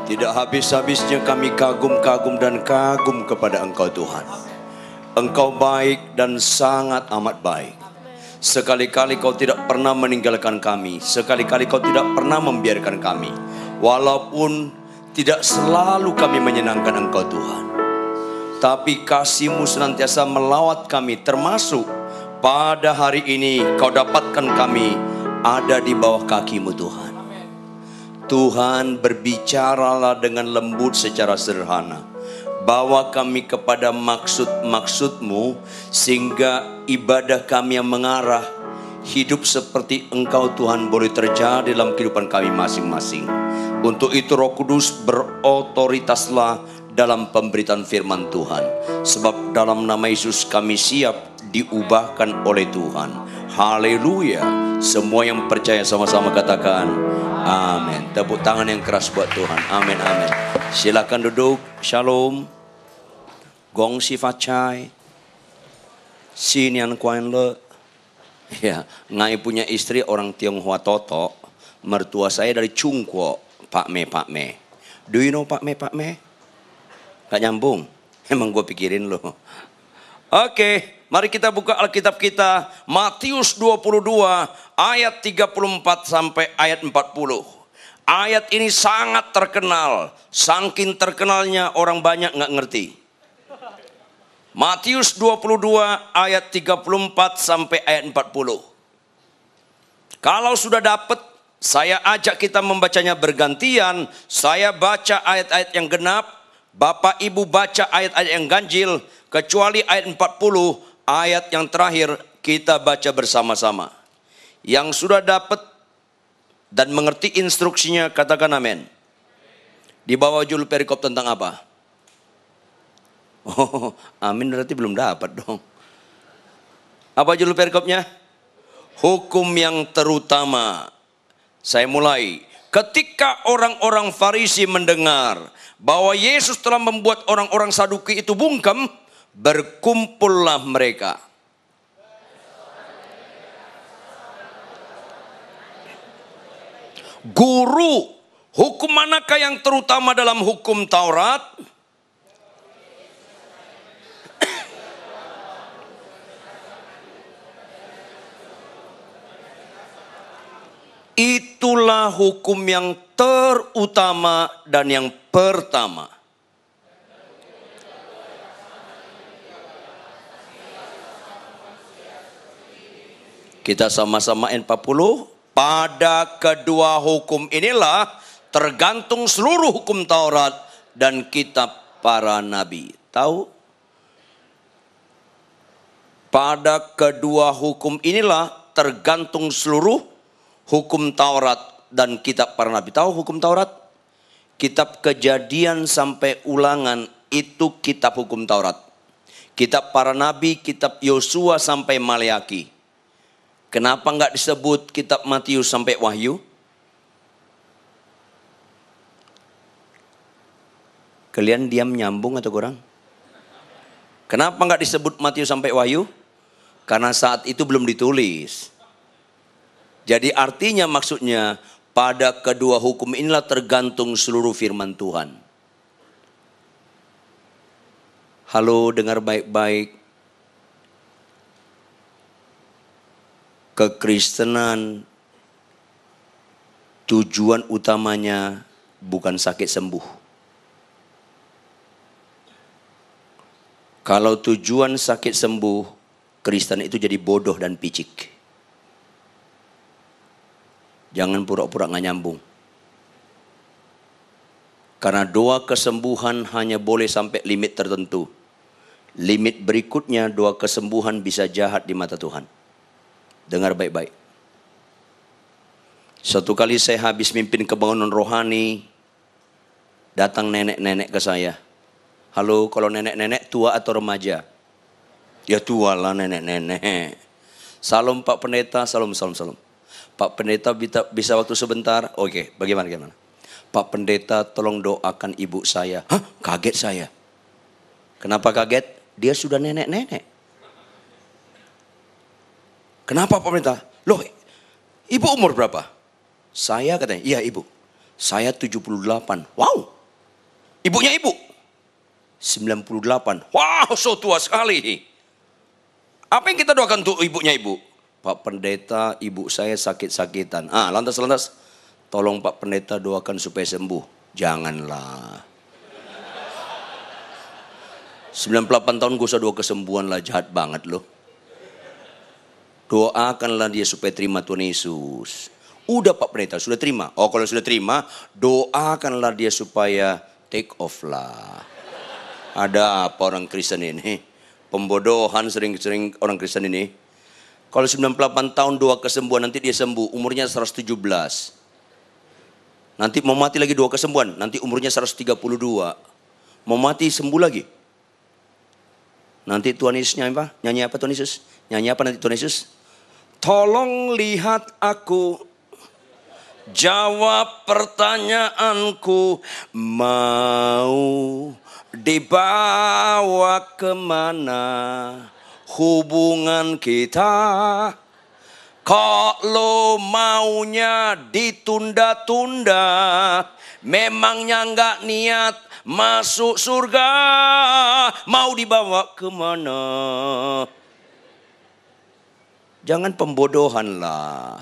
Tidak habis-habisnya kami kagum-kagum dan kagum kepada Engkau Tuhan. Engkau baik dan sangat amat baik. Sekali-kali Kau tidak pernah meninggalkan kami. Sekali-kali Kau tidak pernah membiarkan kami. Walaupun tidak selalu kami menyenangkan Engkau Tuhan. Tapi kasih-Mu senantiasa melawat kami, termasuk pada hari ini Kau dapatkan kami ada di bawah kaki-Mu Tuhan. Tuhan, berbicaralah dengan lembut secara sederhana. Bawa kami kepada maksud-maksud-Mu, sehingga ibadah kami yang mengarah hidup seperti Engkau Tuhan boleh terjadi dalam kehidupan kami masing-masing. Untuk itu Roh Kudus, berotoritaslah dalam pemberitaan firman Tuhan. Sebab dalam nama Yesus kami siap diubahkan oleh Tuhan. Haleluya. Semua yang percaya sama-sama katakan amin. Tepuk tangan yang keras buat Tuhan. Amin, amin. Silakan duduk. Shalom. Gong si facai. Sinian kuan le. Ya, ngai punya istri orang Tionghoa Toto. Mertua saya dari Chungkwo. Pak Me. Do you know Pak Me? Gak nyambung. Emang gue pikirin loh. Oke, mari kita buka Alkitab kita. Matius 22 ayat 34 sampai ayat 40. Ayat ini sangat terkenal. Saking terkenalnya orang banyak gak ngerti. Matius 22 ayat 34 sampai ayat 40. Kalau sudah dapat, saya ajak kita membacanya bergantian. Saya baca ayat-ayat yang genap, Bapak Ibu baca ayat-ayat yang ganjil. Kecuali ayat 40, ayat yang terakhir kita baca bersama-sama. Yang sudah dapat dan mengerti instruksinya katakan amin. Di bawah judul perikop tentang apa? Oh, amin berarti belum dapat dong. Apa judul perikopnya? Hukum yang terutama. Saya mulai. Ketika orang-orang Farisi mendengar bahwa Yesus telah membuat orang-orang Saduki itu bungkam, berkumpullah mereka. Guru, hukum manakah yang terutama dalam hukum Taurat? Itulah hukum yang terutama dan yang pertama. Kita sama-sama N40. Pada kedua hukum inilah tergantung seluruh hukum Taurat dan kitab para nabi. Tahu? Pada kedua hukum inilah tergantung seluruh hukum Taurat dan kitab para nabi. Tahu hukum Taurat? Kitab Kejadian sampai Ulangan itu kitab hukum Taurat. Kitab para nabi, kitab Yosua sampai Maleaki. Kenapa enggak disebut kitab Matius sampai Wahyu? Kalian diam nyambung atau kurang? Kenapa enggak disebut Matius sampai Wahyu? Karena saat itu belum ditulis. Jadi artinya maksudnya pada kedua hukum inilah tergantung seluruh firman Tuhan. Halo, dengar baik-baik. Kekristenan tujuan utamanya bukan sakit sembuh. Kalau tujuan sakit sembuh, Kristen itu jadi bodoh dan picik. Jangan pura-pura nggak nyambung. Karena doa kesembuhan hanya boleh sampai limit tertentu. Limit berikutnya doa kesembuhan bisa jahat di mata Tuhan. Dengar baik-baik. Suatu kali saya habis mimpin kebangunan rohani, datang nenek-nenek ke saya. Halo, kalau nenek-nenek tua atau remaja? Ya tua lah nenek-nenek. Salam Pak Pendeta, salam. Pak Pendeta bisa waktu sebentar? Oke, bagaimana? Pak Pendeta tolong doakan ibu saya. Hah? Kaget saya. Kenapa kaget? Dia sudah nenek-nenek. Kenapa Pak Pendeta? Loh, ibu umur berapa? Saya katanya, iya ibu. Saya 78. Wow, Ibunya ibu 98. Wow, so tua sekali. Apa yang kita doakan untuk ibunya ibu? Pak Pendeta, ibu saya sakit-sakitan. Lantas. Tolong Pak Pendeta doakan supaya sembuh. Janganlah. 98 tahun gak usah doa kesembuhan lah, jahat banget loh. Doakanlah dia supaya terima Tuhan Yesus. Udah Pak Pendeta, sudah terima. Oh kalau sudah terima, doakanlah dia supaya take off lah. Ada apa orang Kristen ini? Pembodohan sering orang Kristen ini. Kalau 98 tahun doa kesembuhan, nanti dia sembuh. Umurnya 117. Nanti mau mati lagi doa kesembuhan. Nanti umurnya 132. Mau mati sembuh lagi. Nanti Tuhan Yesus nyanyi apa? Nyanyi apa Tuhan Yesus? Nyanyi apa nanti Tuhan Yesus? Tolong lihat aku, jawab pertanyaanku, mau dibawa kemana hubungan kita? Kalau maunya ditunda-tunda, memangnya nggak niat masuk surga, mau dibawa kemana? Jangan pembodohan lah.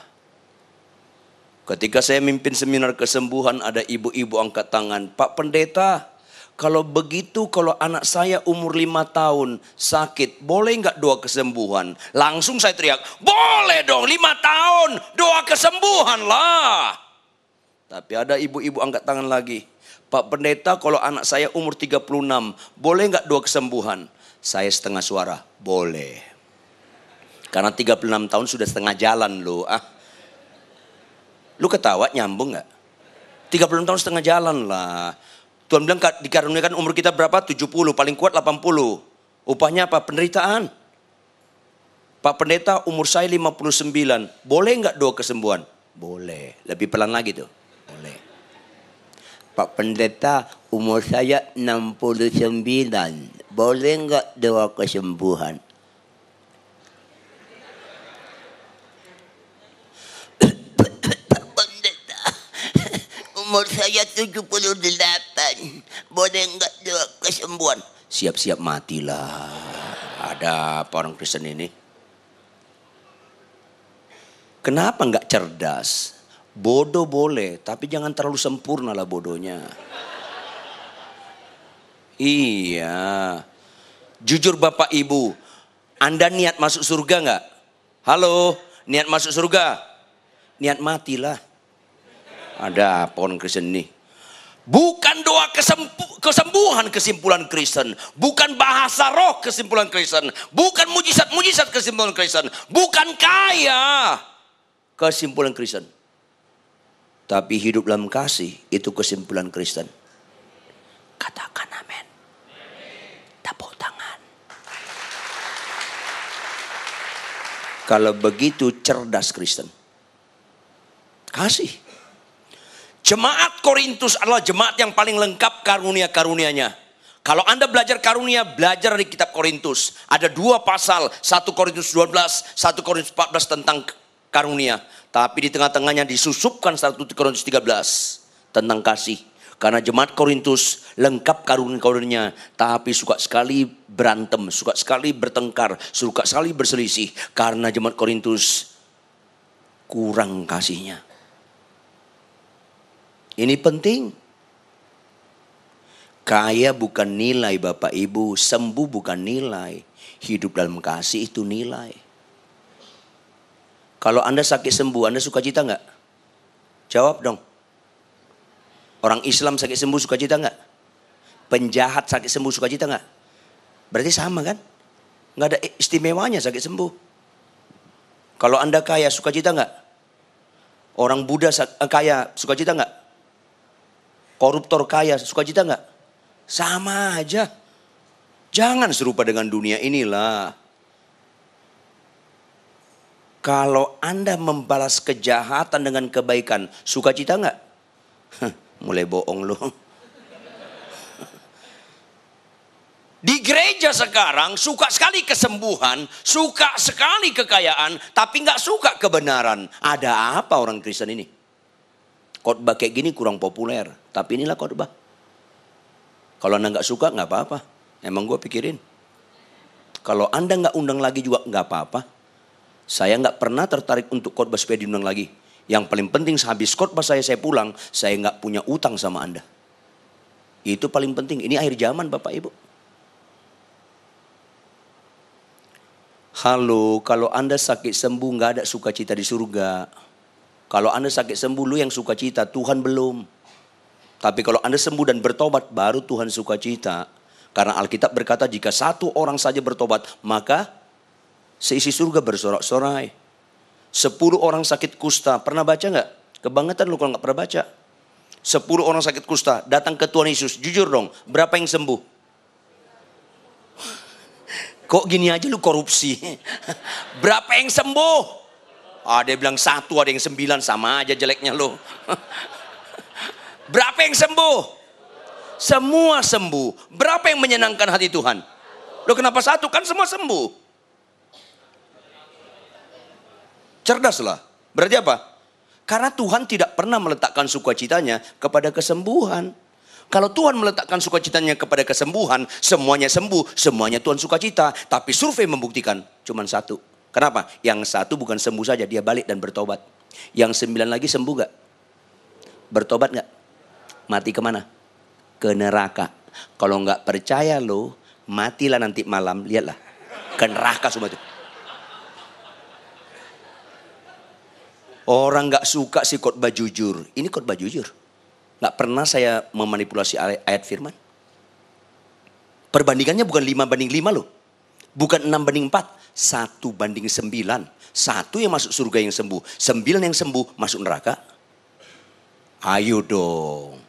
Ketika saya mimpin seminar kesembuhan, ada ibu-ibu angkat tangan. Pak Pendeta, kalau begitu, kalau anak saya umur 5 tahun sakit, boleh nggak doa kesembuhan? Langsung saya teriak, boleh dong 5 tahun, doa kesembuhan lah. Tapi ada ibu-ibu angkat tangan lagi. Pak Pendeta, kalau anak saya umur 36, boleh nggak doa kesembuhan? Saya setengah suara, boleh. Karena 36 tahun sudah setengah jalan loh. Lu ketawa nyambung nggak? 36 tahun setengah jalan lah. Tuhan bilang dikaruniakan umur kita berapa? 70, paling kuat 80. Upahnya apa? Penderitaan. Pak Pendeta umur saya 59. Boleh nggak doa kesembuhan? Boleh. Lebih pelan lagi tuh. Boleh. Pak Pendeta umur saya 69. Boleh nggak doa kesembuhan? Umur saya 78. Boleh enggak doa kesembuhan? Siap-siap matilah. Ada apa orang Kristen ini? Kenapa enggak cerdas? Bodoh boleh, tapi jangan terlalu sempurna lah bodohnya. Iya. Jujur Bapak Ibu, Anda niat masuk surga enggak? Halo, niat masuk surga? Niat matilah. Ada apa orang Kristen ini? Bukan doa kesembuhan kesimpulan Kristen. Bukan bahasa roh kesimpulan Kristen. Bukan mujizat-mujizat kesimpulan Kristen. Bukan kaya kesimpulan Kristen. Tapi hidup dalam kasih itu kesimpulan Kristen. Katakan amin. Tepuk tangan. Kalau begitu cerdas Kristen. Kasih. Jemaat Korintus adalah jemaat yang paling lengkap karunia-karunianya. Kalau Anda belajar karunia, belajar dari kitab Korintus. Ada 2 pasal, 1 Korintus 12, 1 Korintus 14 tentang karunia. Tapi di tengah-tengahnya disusupkan 1 Korintus 13 tentang kasih. Karena jemaat Korintus lengkap karunia-karunianya, tapi suka sekali berantem, suka sekali bertengkar, suka sekali berselisih. Karena jemaat Korintus kurang kasihnya. Ini penting. Kaya bukan nilai Bapak Ibu, sembuh bukan nilai. Hidup dalam kasih itu nilai. Kalau Anda sakit sembuh, Anda sukacita enggak? Jawab dong. Orang Islam sakit sembuh sukacita enggak? Penjahat sakit sembuh sukacita enggak? Berarti sama kan? Enggak ada istimewanya sakit sembuh. Kalau Anda kaya sukacita enggak? Orang Buddha kaya sukacita enggak? Koruptor kaya, sukacita enggak? Sama aja. Jangan serupa dengan dunia inilah. Kalau Anda membalas kejahatan dengan kebaikan, sukacita enggak? Mulai bohong loh. Di gereja sekarang suka sekali kesembuhan, suka sekali kekayaan, tapi enggak suka kebenaran. Ada apa orang Kristen ini? Khotbah kayak gini kurang populer, tapi inilah khotbah. Kalau Anda nggak suka nggak apa-apa. Emang gue pikirin. Kalau Anda nggak undang lagi juga nggak apa-apa. Saya nggak pernah tertarik untuk khotbah supaya diundang lagi. Yang paling penting habis khotbah saya pulang, saya nggak punya utang sama Anda. Itu paling penting. Ini akhir zaman Bapak Ibu. Halo, kalau Anda sakit sembuh nggak ada sukacita di surga. Kalau Anda sakit sembuh lu yang sukacita, Tuhan belum. Tapi kalau Anda sembuh dan bertobat, baru Tuhan sukacita. Karena Alkitab berkata jika satu orang saja bertobat, maka seisi surga bersorak-sorai. 10 orang sakit kusta, pernah baca nggak? Kebangetan lu kalau nggak pernah baca. 10 orang sakit kusta, datang ke Tuhan Yesus. Jujur dong, berapa yang sembuh? Kok gini aja lu korupsi? Berapa yang sembuh? Ada yang bilang 1, ada yang 9, sama aja jeleknya lu. Berapa yang sembuh? Semua sembuh. Berapa yang menyenangkan hati Tuhan? Loh kenapa 1? Kan semua sembuh. Cerdaslah. Berarti apa? Karena Tuhan tidak pernah meletakkan sukacitanya kepada kesembuhan. Kalau Tuhan meletakkan sukacitanya kepada kesembuhan, semuanya sembuh, semuanya Tuhan sukacita. Tapi survei membuktikan cuma 1. Kenapa? Yang 1 bukan sembuh saja, dia balik dan bertobat. Yang 9 lagi sembuh gak? Bertobat gak? Mati kemana? Ke neraka. Kalau nggak percaya lo, matilah nanti malam, lihatlah. Ke neraka semua itu. Orang nggak suka sih khotbah jujur. Ini khotbah jujur. Nggak pernah saya memanipulasi ayat firman. Perbandingannya bukan 5:5 loh. Bukan 6:4. 1:9. 1 yang masuk surga yang sembuh. 9 yang sembuh masuk neraka. Ayo dong.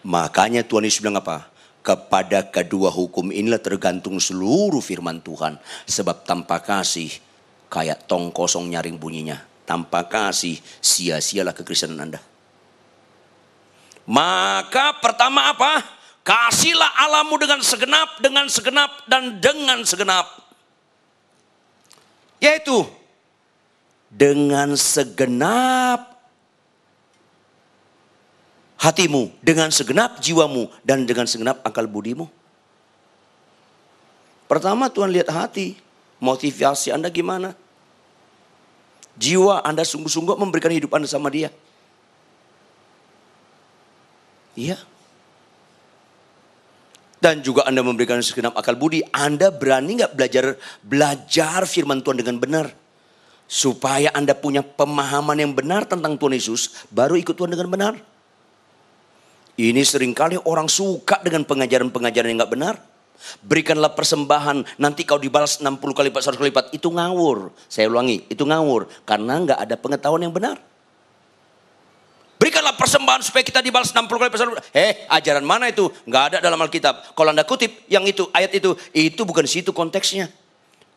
Makanya Tuhan Yesus bilang apa? Kepada kedua hukum inilah tergantung seluruh firman Tuhan. Sebab tanpa kasih kayak tong kosong nyaring bunyinya. Tanpa kasih sia-sialah kekristenan Anda. Maka pertama apa? Kasihlah Allahmu dengan segenap, dan dengan segenap. Yaitu dengan segenap hatimu, dengan segenap jiwamu, dan dengan segenap akal budimu. Pertama Tuhan lihat hati, motivasi Anda gimana? Jiwa Anda sungguh-sungguh memberikan hidup Anda sama Dia. Iya. Dan juga Anda memberikan segenap akal budi. Anda berani gak belajar firman Tuhan dengan benar? Supaya Anda punya pemahaman yang benar tentang Tuhan Yesus, baru ikut Tuhan dengan benar. Ini seringkali orang suka dengan pengajaran-pengajaran yang gak benar. Berikanlah persembahan, nanti kau dibalas 60 kali lipat, 100 kali lipat. Itu ngawur. Saya ulangi, itu ngawur. Karena gak ada pengetahuan yang benar. Berikanlah persembahan supaya kita dibalas 60 kali lipat. Ajaran mana itu? Gak ada dalam Alkitab. Kalau Anda kutip yang itu, ayat itu bukan situ konteksnya.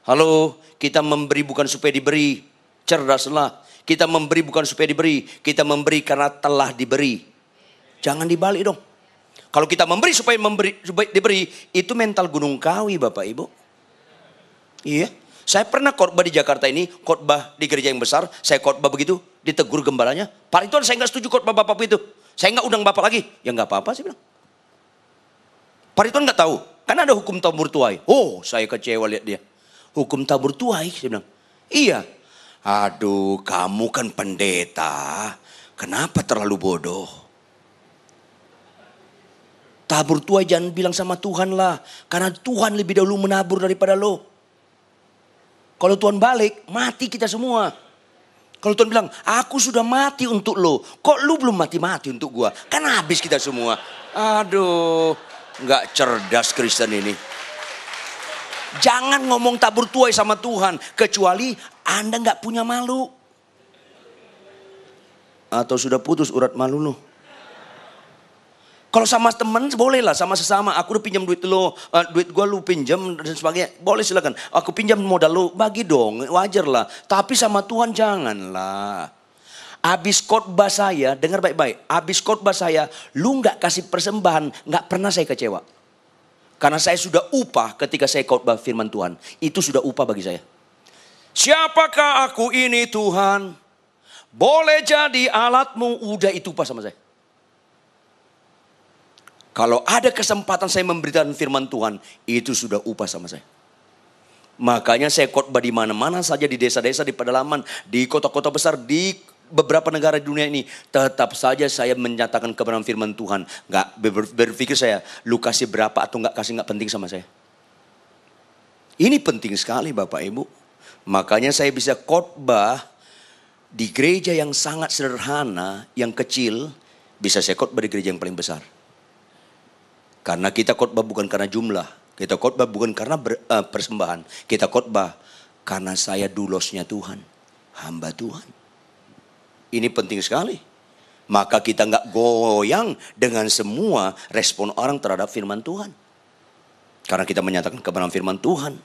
Halo, kita memberi bukan supaya diberi. Cerdaslah. Kita memberi bukan supaya diberi. Kita memberi karena telah diberi. Jangan dibalik dong. Kalau kita memberi supaya diberi, itu mental Gunung Kawi Bapak Ibu. Iya. Saya pernah khotbah di Jakarta ini, khotbah di gereja yang besar, saya khotbah begitu, ditegur gembalanya. Pak Ridwan, saya nggak setuju khotbah Bapak itu. Saya nggak undang Bapak lagi. Ya nggak apa-apa sih bilang. Pak Ridwan nggak tahu, kan ada hukum tabur tuai. Oh, saya kecewa lihat dia. Hukum tabur tuai, saya bilang. Iya. Aduh, kamu kan pendeta. Kenapa terlalu bodoh? Tabur tuai jangan bilang sama Tuhan lah. Karena Tuhan lebih dahulu menabur daripada lo. Kalau Tuhan balik, mati kita semua. Kalau Tuhan bilang, aku sudah mati untuk lo. Kok lu belum mati-mati untuk gua? Kan habis kita semua. Aduh, gak cerdas Kristen ini. Jangan ngomong tabur tuai sama Tuhan. Kecuali Anda gak punya malu. Atau sudah putus urat malu lo. Kalau sama teman boleh lah, sama sesama. Aku udah pinjam duit lo, duit gue lu pinjam dan sebagainya. Boleh silakan. Aku pinjam modal lo, bagi dong, wajar lah. Tapi sama Tuhan janganlah. Abis khotbah saya, dengar baik-baik. Abis khotbah saya, lu nggak kasih persembahan, nggak pernah saya kecewa. Karena saya sudah upah ketika saya khotbah firman Tuhan. Itu sudah upah bagi saya. Siapakah aku ini Tuhan? Boleh jadi alatmu, udah itu upah sama saya. Kalau ada kesempatan saya memberitakan firman Tuhan, itu sudah upah sama saya. Makanya saya khotbah di mana-mana saja, di desa-desa, di pedalaman, di kota-kota besar, di beberapa negara di dunia ini. Tetap saja saya menyatakan kebenaran firman Tuhan. Nggak berpikir saya, lu kasih berapa atau nggak kasih nggak penting sama saya. Ini penting sekali Bapak Ibu. Makanya saya bisa khotbah di gereja yang sangat sederhana, yang kecil, bisa saya khotbah di gereja yang paling besar. Karena kita khotbah bukan karena jumlah. Kita khotbah bukan karena persembahan. Kita khotbah karena saya dulosnya Tuhan. Hamba Tuhan. Ini penting sekali. Maka kita nggak goyang dengan semua respon orang terhadap firman Tuhan. Karena kita menyatakan kebenaran firman Tuhan.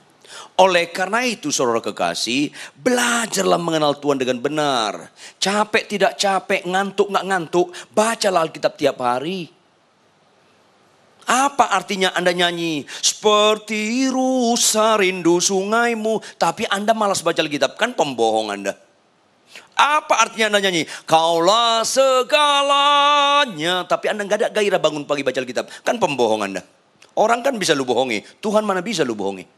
Oleh karena itu saudara kekasih, belajarlah mengenal Tuhan dengan benar. Capek tidak capek, ngantuk nggak ngantuk, bacalah Alkitab tiap hari. Apa artinya Anda nyanyi seperti rusa rindu sungaimu, tapi Anda malas baca Alkitab? Kan pembohong Anda. Apa artinya Anda nyanyi kaulah segalanya, tapi Anda nggak ada gairah bangun pagi baca Alkitab? Kan pembohong Anda. Orang kan bisa lu bohongi, Tuhan mana bisa lu bohongi.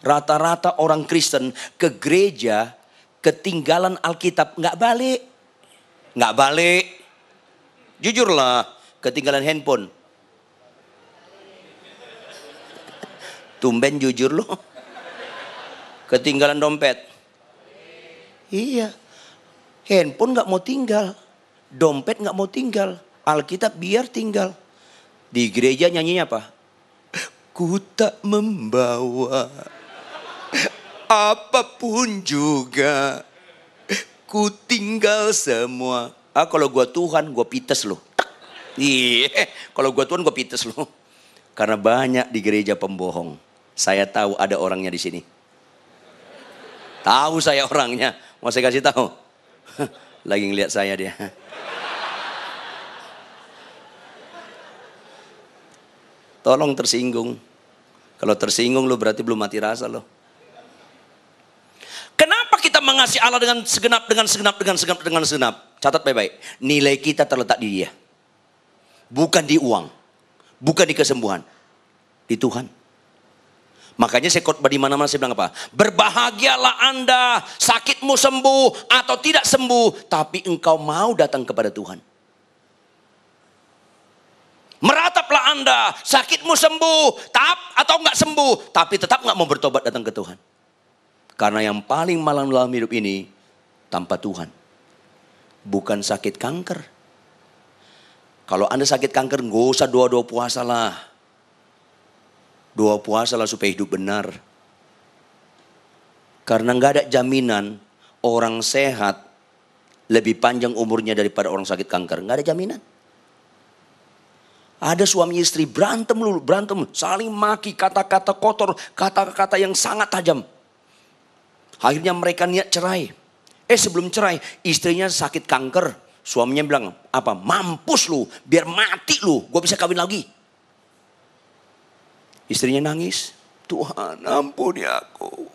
Rata-rata orang Kristen ke gereja ketinggalan Alkitab, nggak balik. Nggak balik. Jujurlah, ketinggalan handphone. Tumben jujur loh. Ketinggalan dompet. Iya. Handphone gak mau tinggal. Dompet gak mau tinggal. Alkitab biar tinggal. Di gereja nyanyinya apa? Ku tak membawa apapun juga. Ku tinggal semua. Kalau gua Tuhan gua pites loh. Iya. Kalau gua Tuhan gua pites loh. Karena banyak di gereja pembohong. Saya tahu ada orangnya di sini. Tahu saya orangnya. Mau saya kasih tahu? Lagi ngeliat saya dia. Tolong tersinggung. Kalau tersinggung lo berarti belum mati rasa lo. Kenapa kita mengasihi Allah dengan segenap, dengan segenap, dengan segenap, dengan segenap? Catat baik-baik. Nilai kita terletak di Dia. Bukan di uang. Bukan di kesembuhan. Di Tuhan. Makanya saya khotbah di mana-mana saya bilang apa? Berbahagialah Anda, sakitmu sembuh atau tidak sembuh, tapi engkau mau datang kepada Tuhan. Merataplah Anda, sakitmu sembuh, atau enggak sembuh, tapi tetap enggak mau bertobat datang ke Tuhan. Karena yang paling malang dalam hidup ini tanpa Tuhan. Bukan sakit kanker. Kalau Anda sakit kanker, enggak usah doa-doa puasa lah. Doa puasa lah supaya hidup benar. Karena nggak ada jaminan orang sehat lebih panjang umurnya daripada orang sakit kanker. Nggak ada jaminan. Ada suami istri berantem saling maki, kata-kata kotor, kata-kata yang sangat tajam. Akhirnya mereka niat cerai. Sebelum cerai, istrinya sakit kanker. Suaminya bilang, apa? Mampus lu, biar mati lu, gue bisa kawin lagi. Istrinya nangis. Tuhan ampuni aku.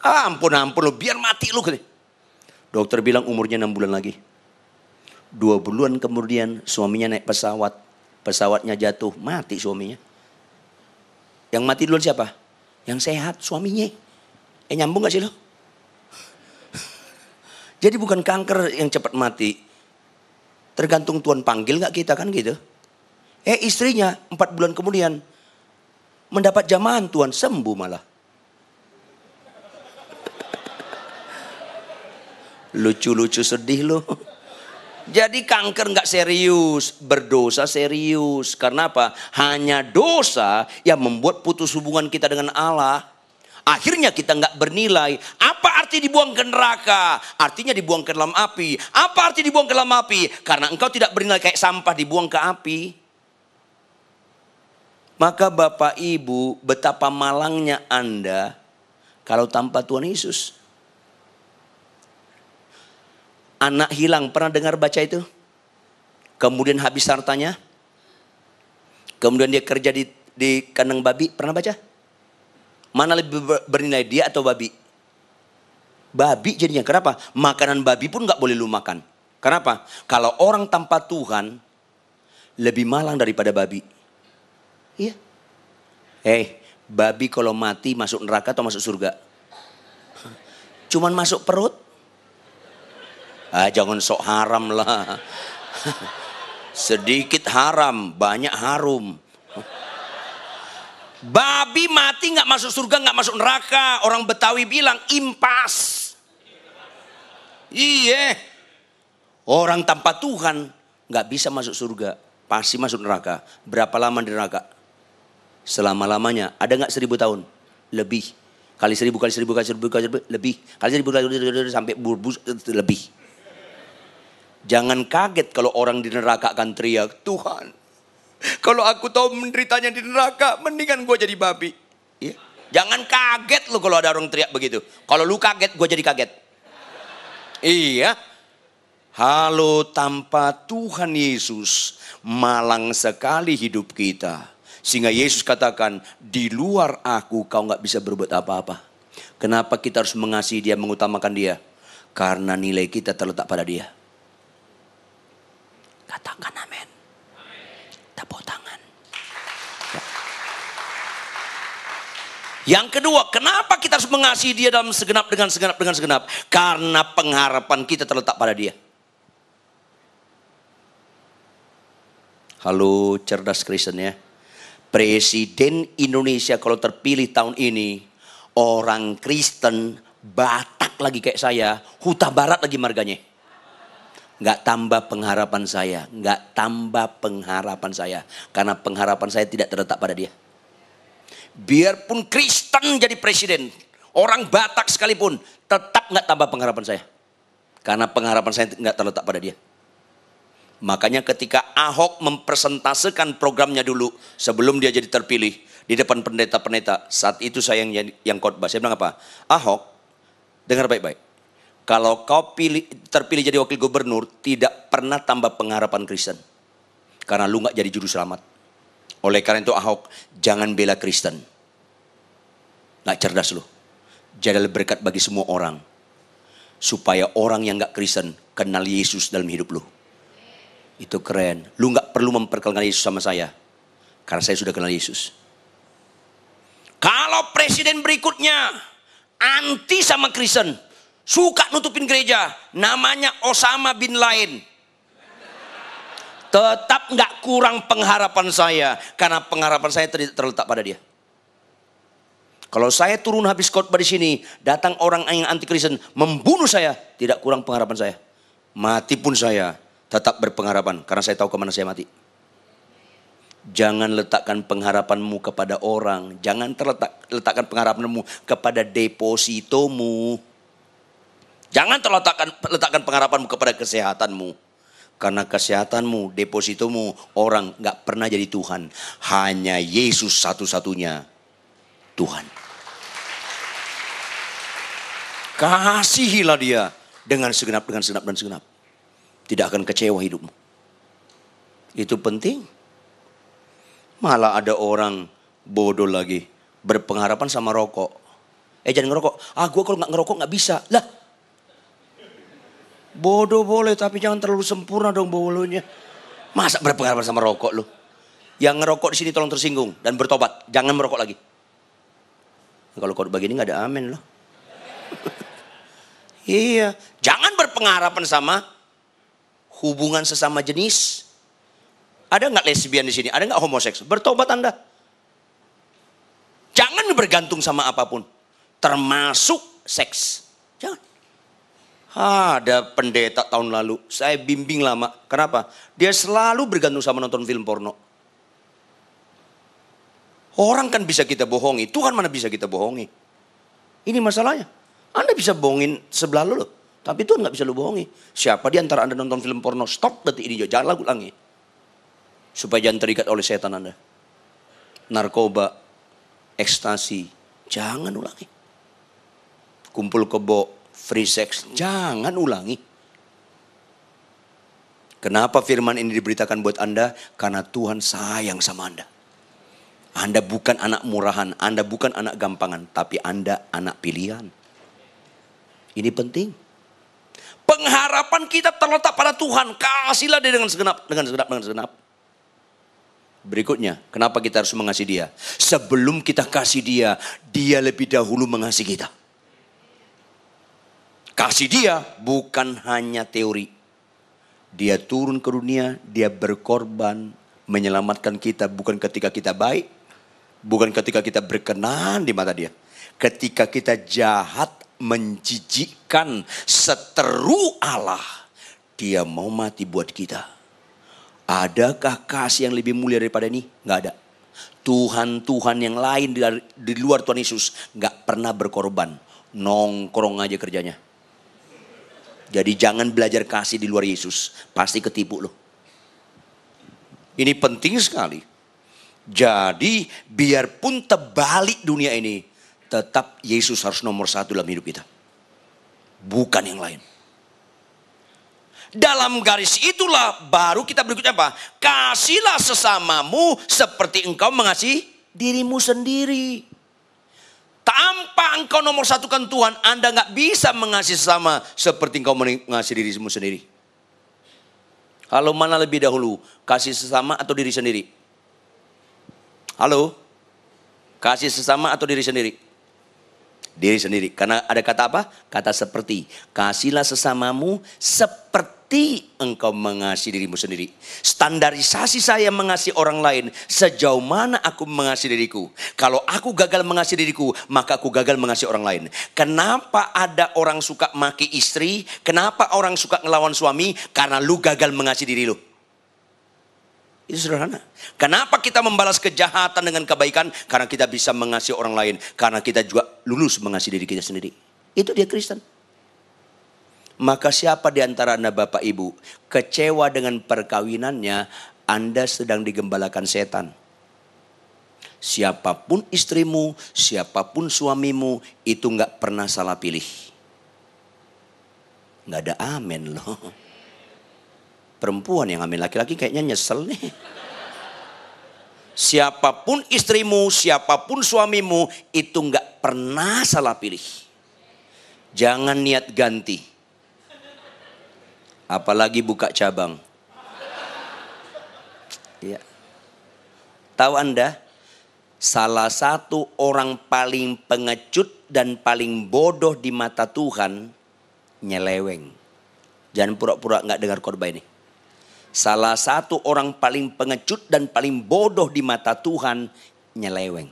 Ampun lu, biar mati lu. Dokter bilang umurnya 6 bulan lagi. 2 bulan kemudian suaminya naik pesawat. Pesawatnya jatuh, mati suaminya. Yang mati duluan siapa? Yang sehat, suaminya. Nyambung gak sih lo? Jadi bukan kanker yang cepat mati. Tergantung Tuhan panggil gak kita kan gitu. Istrinya 4 bulan kemudian mendapat jamahan Tuhan, sembuh malah. Lucu-lucu sedih loh. Jadi kanker nggak serius, berdosa serius. Karena apa? Hanya dosa yang membuat putus hubungan kita dengan Allah. Akhirnya kita nggak bernilai. Apa arti dibuang ke neraka? Artinya dibuang ke dalam api. Apa arti dibuang ke dalam api? Karena engkau tidak bernilai, kayak sampah dibuang ke api. Maka Bapak Ibu, betapa malangnya Anda kalau tanpa Tuhan Yesus. Anak hilang, pernah dengar baca itu? Kemudian habis hartanya. Kemudian dia kerja di kandang babi, pernah baca? Mana lebih bernilai, dia atau babi? Babi jadinya, kenapa? Makanan babi pun gak boleh lu makan. Kenapa? Kalau orang tanpa Tuhan, lebih malang daripada babi. Iya. Babi kalau mati masuk neraka atau masuk surga? Cuman masuk perut. Jangan sok haram lah. Sedikit haram, banyak harum. Babi mati nggak masuk surga, nggak masuk neraka. Orang Betawi bilang impas. Iya. Orang tanpa Tuhan nggak bisa masuk surga, pasti masuk neraka. Berapa lama di neraka? Selama-lamanya. Ada nggak 1000 tahun? Lebih. Kali 1000, kali 1000, kali 1000, kali 1000, lebih. Kali 1000, kali 1000, sampai burbus lebih. Jangan kaget kalau orang di neraka akan teriak, Tuhan, kalau aku tahu menderitanya di neraka, mendingan gue jadi babi. Ya. Jangan kaget lo kalau ada orang teriak begitu. Kalau lu kaget, gue jadi kaget. Iya. Halo, tanpa Tuhan Yesus, malang sekali hidup kita. Sehingga Yesus katakan, di luar aku kau gak bisa berbuat apa-apa. Kenapa kita harus mengasihi dia, mengutamakan dia? Karena nilai kita terletak pada dia. Katakan amin. Tepuk tangan. Ya. Yang kedua, kenapa kita harus mengasihi dia dalam segenap dengan segenap? Karena pengharapan kita terletak pada dia. Halo, cerdas Kristen ya. Presiden Indonesia kalau terpilih tahun ini, orang Kristen, Batak lagi kayak saya, Huta Barat lagi marganya. Nggak tambah pengharapan saya, nggak tambah pengharapan saya. Karena pengharapan saya tidak terletak pada dia. Biarpun Kristen jadi presiden, orang Batak sekalipun, tetap nggak tambah pengharapan saya. Karena pengharapan saya nggak terletak pada dia. Makanya ketika Ahok mempresentasekan programnya dulu sebelum dia jadi terpilih di depan pendeta-pendeta, saat itu saya yang khotbah. Saya bilang apa? Ahok, dengar baik-baik. Kalau kau terpilih jadi wakil gubernur, tidak pernah tambah pengharapan Kristen. Karena lu gak jadi juru selamat. Oleh karena itu Ahok, jangan bela Kristen. Gak cerdas lu. Jadilah berkat bagi semua orang. Supaya orang yang gak Kristen kenal Yesus dalam hidup lu. Itu keren. Lu gak perlu memperkenalkan Yesus sama saya. Karena saya sudah kenal Yesus. Kalau presiden berikutnya anti sama Kristen, suka nutupin gereja, namanya Osama bin Laden, tetap gak kurang pengharapan saya. Karena pengharapan saya terletak pada dia. Kalau saya turun habis khotbah di sini, datang orang yang anti Kristen membunuh saya, tidak kurang pengharapan saya. Mati pun saya tetap berpengharapan, karena saya tahu kemana saya mati. Jangan letakkan pengharapanmu kepada orang. Jangan letakkan pengharapanmu kepada depositomu. Jangan letakkan pengharapanmu kepada kesehatanmu. Karena kesehatanmu, depositomu, orang gak pernah jadi Tuhan. Hanya Yesus satu-satunya Tuhan. Kasihilah dia dengan segenap. Tidak akan kecewa hidupmu. Itu penting. Malah ada orang bodoh lagi, berpengharapan sama rokok. Jangan ngerokok. Gue kalau gak ngerokok gak bisa. Lah. Bodoh boleh, tapi jangan terlalu sempurna dong bolonya. Masa berpengharapan sama rokok lu? Yang ngerokok di sini tolong tersinggung dan bertobat. Jangan merokok lagi. Kalau kau begini gak ada amin loh. Iya. Jangan berpengharapan sama hubungan sesama jenis. Ada nggak lesbian di sini? Ada nggak homoseks? Bertobat Anda. Jangan bergantung sama apapun, termasuk seks. Jangan. Ada pendeta tahun lalu, saya bimbing lama. Kenapa? Dia selalu bergantung sama nonton film porno. Orang kan bisa kita bohongi, Tuhan mana bisa kita bohongi. Ini masalahnya. Anda bisa bohongin sebelah lo, tapi Tuhan nggak bisa lo bohongi. Siapa di antara Anda nonton film porno? Stop detik ini, jangan ulangi. Supaya jangan terikat oleh setan Anda. Narkoba, ekstasi, jangan ulangi. Kumpul kebo, free sex, jangan ulangi. Kenapa firman ini diberitakan buat Anda? Karena Tuhan sayang sama Anda. Anda bukan anak murahan, Anda bukan anak gampangan, tapi Anda anak pilihan. Ini penting. Pengharapan kita terletak pada Tuhan. Kasihlah dia dengan segenap. Berikutnya, kenapa kita harus mengasihi dia? Sebelum kita kasih dia, dia lebih dahulu mengasihi kita. Kasih dia bukan hanya teori. Dia turun ke dunia, dia berkorban, menyelamatkan kita bukan ketika kita baik, bukan ketika kita berkenan di mata dia. Ketika kita jahat, menjijikkan, seteru Allah, dia mau mati buat kita. Adakah kasih yang lebih mulia daripada ini? Nggak ada. Tuhan-Tuhan yang lain di luar Tuhan Yesus nggak pernah berkorban. Nongkrong aja kerjanya. Jadi jangan belajar kasih di luar Yesus. Pasti ketipu loh. Ini penting sekali. Jadi biarpun terbalik dunia ini, tetap Yesus harus nomor satu dalam hidup kita. Bukan yang lain. Dalam garis itulah baru kita berikutnya apa? Kasihlah sesamamu seperti engkau mengasihi dirimu sendiri. Tanpa engkau nomor satukan Tuhan, Anda nggak bisa mengasihi sesama seperti engkau mengasihi dirimu sendiri. Halo, mana lebih dahulu? Kasih sesama atau diri sendiri? Halo? Kasih sesama atau diri sendiri? Diri sendiri. Karena ada kata apa? Kata seperti. Kasihlah sesamamu seperti engkau mengasihi dirimu sendiri. Standarisasi saya mengasihi orang lain. Sejauh mana aku mengasihi diriku. Kalau aku gagal mengasihi diriku, maka aku gagal mengasihi orang lain. Kenapa ada orang suka maki istri? Kenapa orang suka ngelawan suami? Karena lu gagal mengasihi diri lu. Itu sederhana. Kenapa kita membalas kejahatan dengan kebaikan? Karena kita bisa mengasihi orang lain. Karena kita juga lulus mengasihi diri kita sendiri. Itu dia Kristen. Maka siapa di antara Anda Bapak Ibu kecewa dengan perkawinannya, Anda sedang digembalakan setan. Siapapun istrimu, siapapun suamimu, itu nggak pernah salah pilih. Nggak ada amin loh. Perempuan yang amin, laki-laki kayaknya nyesel nih. Siapapun istrimu, siapapun suamimu, itu nggak pernah salah pilih. Jangan niat ganti. Apalagi buka cabang. Ya. Tahu Anda, salah satu orang paling pengecut dan paling bodoh di mata Tuhan, nyeleweng. Jangan pura-pura nggak dengar khotbah ini. Salah satu orang paling pengecut dan paling bodoh di mata Tuhan, nyeleweng.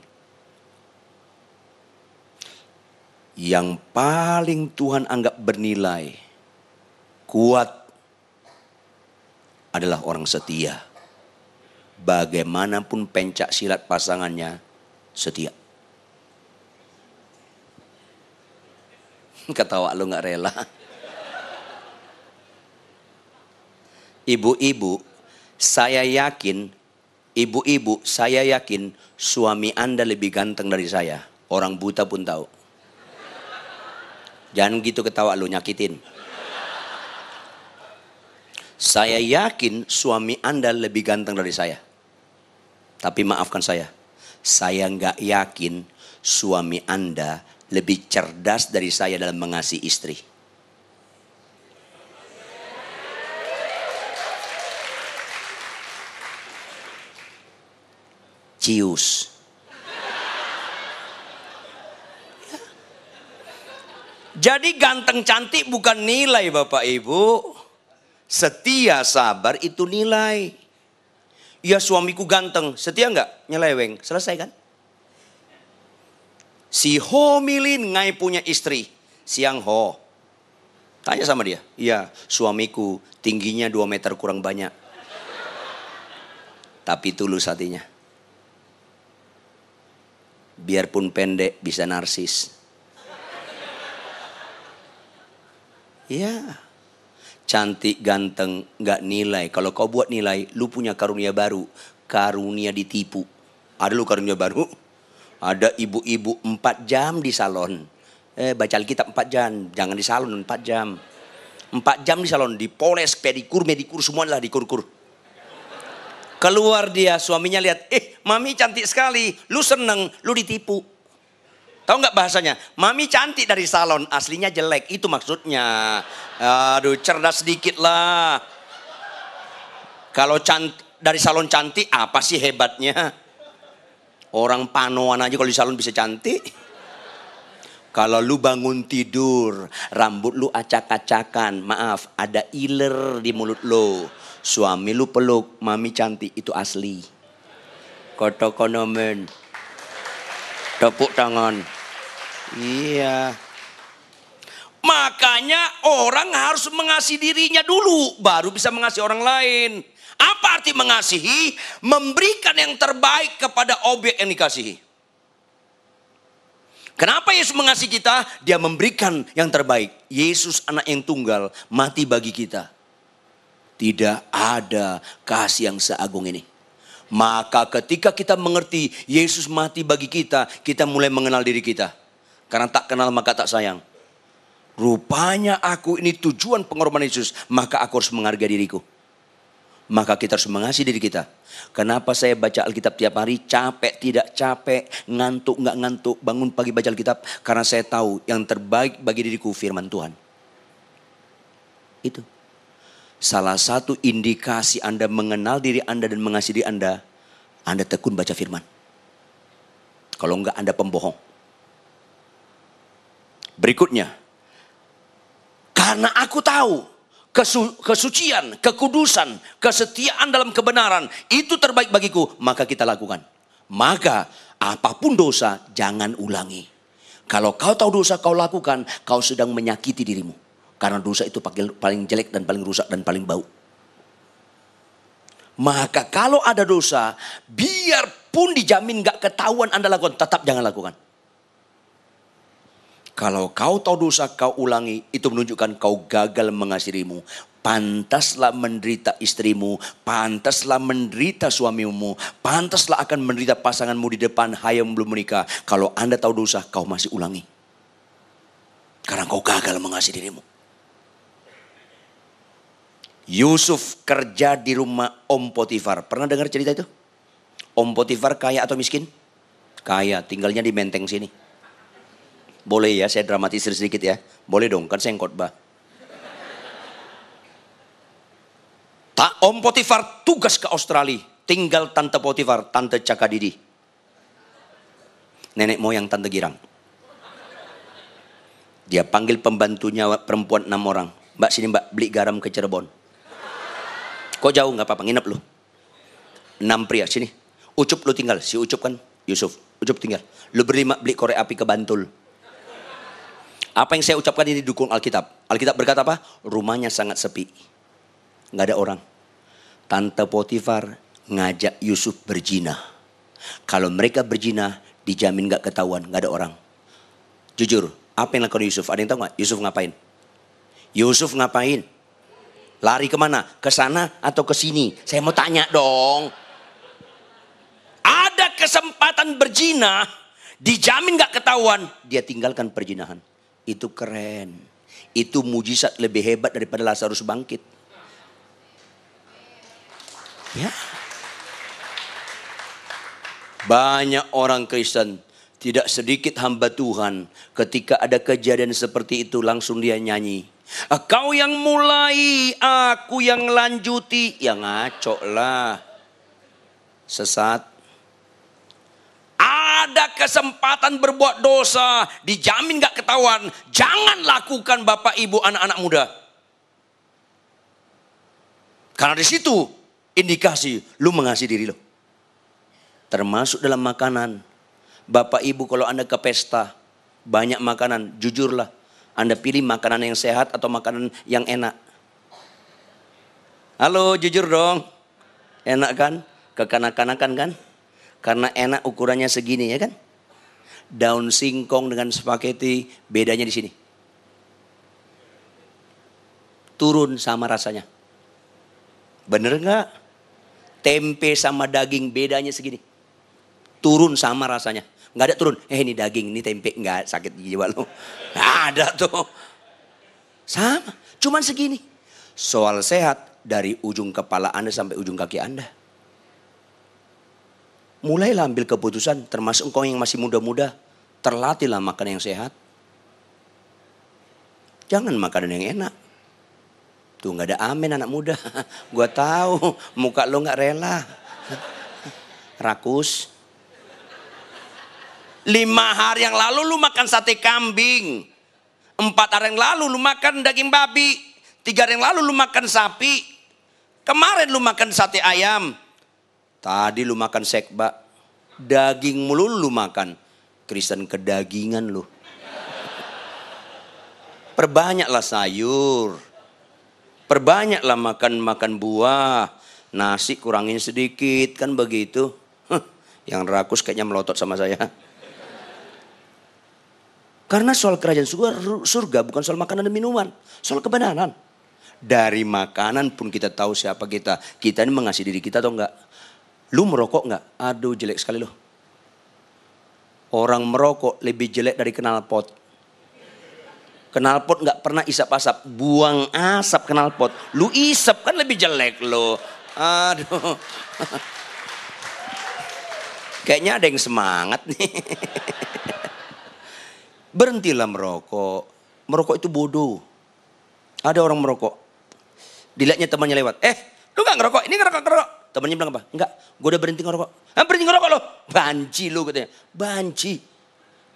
Yang paling Tuhan anggap bernilai, kuat, adalah orang setia. Bagaimanapun pencak silat pasangannya, setia. Ketawa lu gak rela. Ibu-ibu, saya yakin suami Anda lebih ganteng dari saya. Orang buta pun tahu. Jangan gitu ketawa lu, nyakitin. Saya yakin suami Anda lebih ganteng dari saya. Tapi maafkan saya nggak yakin suami Anda lebih cerdas dari saya dalam mengasihi istri. Cius. Jadi ganteng cantik bukan nilai Bapak Ibu. Setia sabar itu nilai. Ya suamiku ganteng, setia enggak? Nyeleweng, selesai kan? Si Ho Milin ngai punya istri. Siang Ho. Tanya sama dia. Iya, suamiku tingginya 2 meter kurang banyak. Tapi tulus hatinya. Biarpun pendek bisa narsis. Iya. Cantik, ganteng, gak nilai. Kalau kau buat nilai, lu punya karunia baru. Karunia ditipu. Ada lu karunia baru? Ada ibu-ibu 4 jam di salon. Baca Alkitab 4 jam. Jangan di salon 4 jam. 4 jam di salon. Dipoles, pedikur, medikur, semua lah dikur-kur. Keluar dia, suaminya lihat. Mami cantik sekali. Lu seneng, lu ditipu. Tahu nggak bahasanya? Mami cantik dari salon, aslinya jelek. Itu maksudnya. Aduh, cerdas sedikit lah. Kalau dari salon cantik, apa sih hebatnya? Orang panoan aja kalau di salon bisa cantik. Kalau lu bangun tidur, rambut lu acak-acakan, maaf, ada iler di mulut lu. Suami lu peluk, mami cantik, itu asli. Kotokonomen. Tepuk tangan. Iya. Makanya orang harus mengasihi dirinya dulu, baru bisa mengasihi orang lain. Apa arti mengasihi? Memberikan yang terbaik kepada objek yang dikasihi. Kenapa Yesus mengasihi kita? Dia memberikan yang terbaik. Yesus anak yang tunggal mati bagi kita. Tidak ada kasih yang seagung ini. Maka ketika kita mengerti Yesus mati bagi kita, kita mulai mengenal diri kita. Karena tak kenal maka tak sayang. Rupanya aku ini tujuan pengorbanan Yesus, maka aku harus menghargai diriku. Maka kita harus mengasihi diri kita. Kenapa saya baca Alkitab tiap hari? Capek, tidak capek, ngantuk, nggak ngantuk, bangun pagi baca Alkitab. Karena saya tahu yang terbaik bagi diriku firman Tuhan. Itu. Salah satu indikasi Anda mengenal diri Anda dan mengasihi diri Anda tekun baca firman. Kalau enggak Anda pembohong. Berikutnya. Karena aku tahu. Kesucian, kekudusan, kesetiaan dalam kebenaran itu terbaik bagiku, maka kita lakukan. Maka apapun dosa jangan ulangi. Kalau kau tahu dosa kau lakukan, kau sedang menyakiti dirimu. Karena dosa itu paling jelek dan paling rusak dan paling bau. Maka kalau ada dosa, biarpun dijamin gak ketahuan Anda lakukan, tetap jangan lakukan. Kalau kau tahu dosa kau ulangi, itu menunjukkan kau gagal mengasihi dirimu. Pantaslah menderita istrimu, pantaslah menderita suamimu, pantaslah akan menderita pasanganmu di depan hai yang belum menikah. Kalau Anda tahu dosa kau masih ulangi. Karena kau gagal mengasihi dirimu. Yusuf kerja di rumah Om Potifar. Pernah dengar cerita itu? Om Potifar kaya atau miskin? Kaya, tinggalnya di Menteng sini. Boleh ya, saya dramatisir sedikit ya. Boleh dong, kan saya yang khotbah. Om Potifar tugas ke Australia. Tinggal Tante Potifar, Tante Cakadidi. Nenek moyang Tante Girang. Dia panggil pembantunya perempuan 6 orang. Mbak sini mbak, beli garam ke Cirebon. Kok jauh, gak apa-apa, nginep lu. 6 pria, sini. Ucup lu tinggal, si Ucup kan Yusuf. Ucup tinggal. Lu beli korek api ke Bantul. Apa yang saya ucapkan ini dukung Alkitab. Alkitab berkata apa? Rumahnya sangat sepi. Nggak ada orang. Tante Potifar ngajak Yusuf berzina. Kalau mereka berzina, dijamin nggak ketahuan, nggak ada orang. Jujur, apa yang lakukan Yusuf? Ada yang tahu nggak? Yusuf ngapain? Yusuf ngapain? Lari kemana? Ke sana atau ke sini? Saya mau tanya dong. Ada kesempatan berzina, dijamin nggak ketahuan, dia tinggalkan perzinahan. Itu keren. Itu mujizat lebih hebat daripada Lazarus bangkit. Ya. Banyak orang Kristen, tidak sedikit hamba Tuhan, ketika ada kejadian seperti itu langsung dia nyanyi. Kau yang mulai, aku yang lanjuti. Ya ngaco lah. Sesat. Ada kesempatan berbuat dosa, dijamin gak ketahuan. Jangan lakukan Bapak Ibu anak-anak muda. Karena di situ indikasi lu mengasihi diri lu. Termasuk dalam makanan. Bapak Ibu kalau Anda ke pesta, banyak makanan, jujurlah. Anda pilih makanan yang sehat atau makanan yang enak. Halo, jujur dong. Enak kan? Kekanak-kanakan kan? Karena enak ukurannya segini ya kan. Daun singkong dengan spaghetti bedanya di sini. Turun sama rasanya. Bener nggak? Tempe sama daging bedanya segini. Turun sama rasanya. Nggak ada turun. Ini daging, ini tempe. Nggak sakit jiwa lo. Nggak ada tuh. Sama. Cuman segini. Soal sehat dari ujung kepala Anda sampai ujung kaki Anda. Mulailah ambil keputusan, termasuk engkau yang masih muda-muda, terlatihlah makan yang sehat. Jangan makanan yang enak. Tuh nggak ada amin anak muda. Gua tahu muka lo nggak rela. Rakus. 5 hari yang lalu lu makan sate kambing. 4 hari yang lalu lu makan daging babi. 3 hari yang lalu lu makan sapi. Kemarin lu makan sate ayam. Tadi lu makan sekba. Daging mulu lu makan. Kristen kedagingan lu. Perbanyaklah sayur. Perbanyaklah makan buah. Nasi kurangin sedikit, kan begitu. Yang rakus kayaknya melotot sama saya. Karena soal kerajaan surga bukan soal makanan dan minuman. Soal kebenaran. Dari makanan pun kita tahu siapa kita. Kita ini mengasihi diri kita atau enggak. Lu merokok enggak? Aduh jelek sekali lu. Orang merokok lebih jelek dari knalpot. Knalpot nggak pernah isap asap, buang asap knalpot. Lu isap kan lebih jelek lo. Aduh. Kayaknya ada yang semangat nih. Berhentilah merokok. Merokok itu bodoh. Ada orang merokok. Dilihatnya temannya lewat. Lu nggak ngerokok? Ini ngerokok. Temannya bilang apa? Enggak, gue udah berhenti ngerokok. Berhenti ngerokok lo. Banci lu katanya. Banci.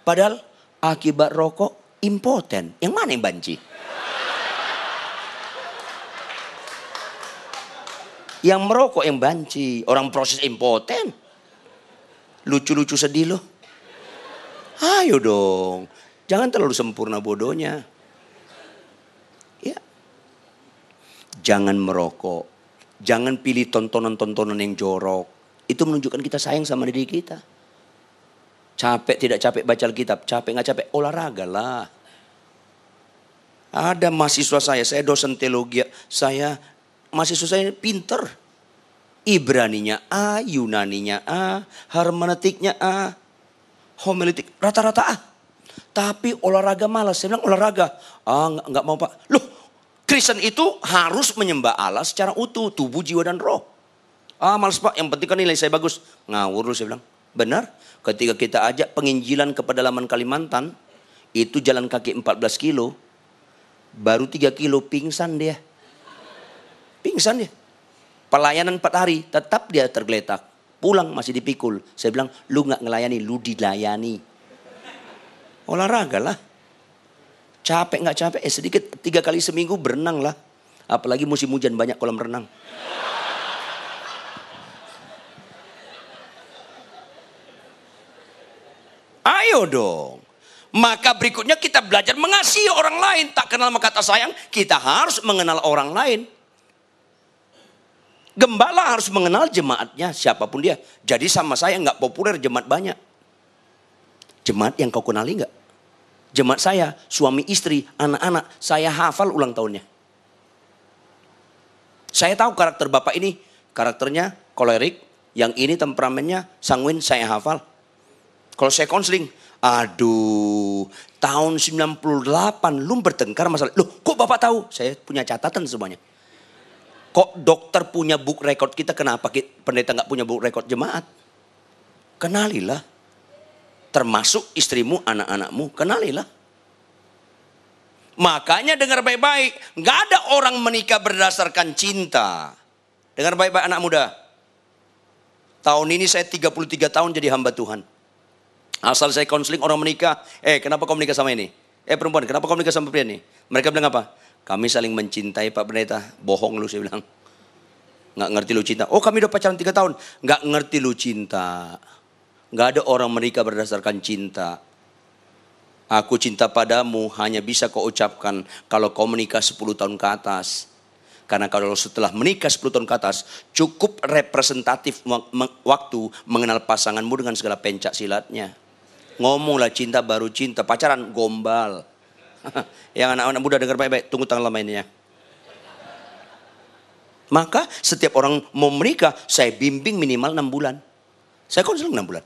Padahal akibat rokok impoten. Yang mana yang banci? Yang merokok yang banci. Orang proses impoten. Lucu-lucu sedih lo. Ayo dong. Jangan terlalu sempurna bodohnya. Ya. Jangan merokok. Jangan pilih tontonan-tontonan yang jorok. Itu menunjukkan kita sayang sama diri kita. Capek tidak capek baca Alkitab. Capek nggak capek olahraga lah. Ada mahasiswa saya dosen teologi. Mahasiswa saya pinter. Ibraninya A, Yunaninya A, hermeneutiknya A, homiletik rata-rata A. Tapi olahraga malas. Saya bilang olahraga. Nggak mau Pak. Loh, Kristen itu harus menyembah Allah secara utuh, tubuh, jiwa dan roh. Malas Pak, yang penting kan nilai saya bagus. Ngawur lu, saya bilang. Benar, ketika kita ajak penginjilan ke pedalaman Kalimantan, itu jalan kaki 14 kilo, baru 3 kilo pingsan dia. Pingsan dia. Pelayanan 4 hari, tetap dia tergeletak. Pulang masih dipikul. Saya bilang, lu gak ngelayani, lu dilayani. Olahraga lah. Capek gak capek, sedikit 3 kali seminggu berenang lah. Apalagi musim hujan banyak kolam renang. Ayo dong. Maka berikutnya kita belajar mengasihi orang lain. Tak kenal maka kata sayang, kita harus mengenal orang lain. Gembala harus mengenal jemaatnya, siapapun dia. Jadi sama saya nggak populer jemaat banyak. Jemaat yang kau kenali nggak? Jemaat saya, suami istri, anak-anak, saya hafal ulang tahunnya. Saya tahu karakter bapak ini, karakternya kolerik, yang ini temperamennya sanguin, saya hafal. Kalau saya konseling, aduh, tahun 98 lu bertengkar masalah. Loh, kok bapak tahu? Saya punya catatan semuanya. Kok dokter punya book record kita, kenapa pendeta nggak punya book record jemaat? Kenalilah. Termasuk istrimu, anak-anakmu, kenalilah. Makanya dengar baik-baik, nggak ada orang menikah berdasarkan cinta. Dengar baik-baik anak muda. Tahun ini saya 33 tahun jadi hamba Tuhan. Asal saya konseling orang menikah, kenapa kau menikah sama ini? Perempuan, kenapa kau menikah sama pria ini? Mereka bilang apa? Kami saling mencintai Pak Pendeta. Bohong lu, saya bilang. Nggak ngerti lu cinta. Oh, kami udah pacaran 3 tahun. Nggak ngerti lu cinta. Nggak ada orang menikah berdasarkan cinta. Aku cinta padamu hanya bisa kau ucapkan kalau kau menikah 10 tahun ke atas. Karena kalau setelah menikah 10 tahun ke atas, cukup representatif waktu mengenal pasanganmu dengan segala pencak silatnya. Ngomonglah cinta baru cinta, pacaran gombal. Yang anak-anak muda dengar baik-baik, tunggu tanggal mainnya. Maka setiap orang mau menikah, saya bimbing minimal 6 bulan. Saya konseling 6 bulan.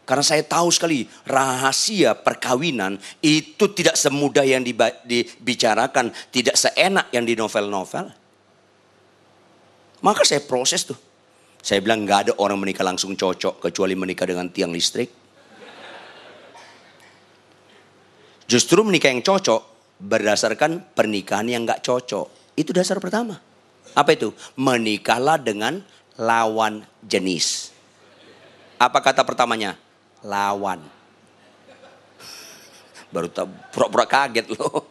Karena saya tahu sekali rahasia perkawinan itu tidak semudah yang dibicarakan, tidak seenak yang di novel-novel. Maka saya proses tuh. Saya bilang gak ada orang menikah langsung cocok kecuali menikah dengan tiang listrik. Justru menikah yang cocok berdasarkan pernikahan yang gak cocok. Itu dasar pertama. Apa itu? Menikahlah dengan lawan jenis. Apa kata pertamanya? Lawan. Baru pura-pura kaget loh.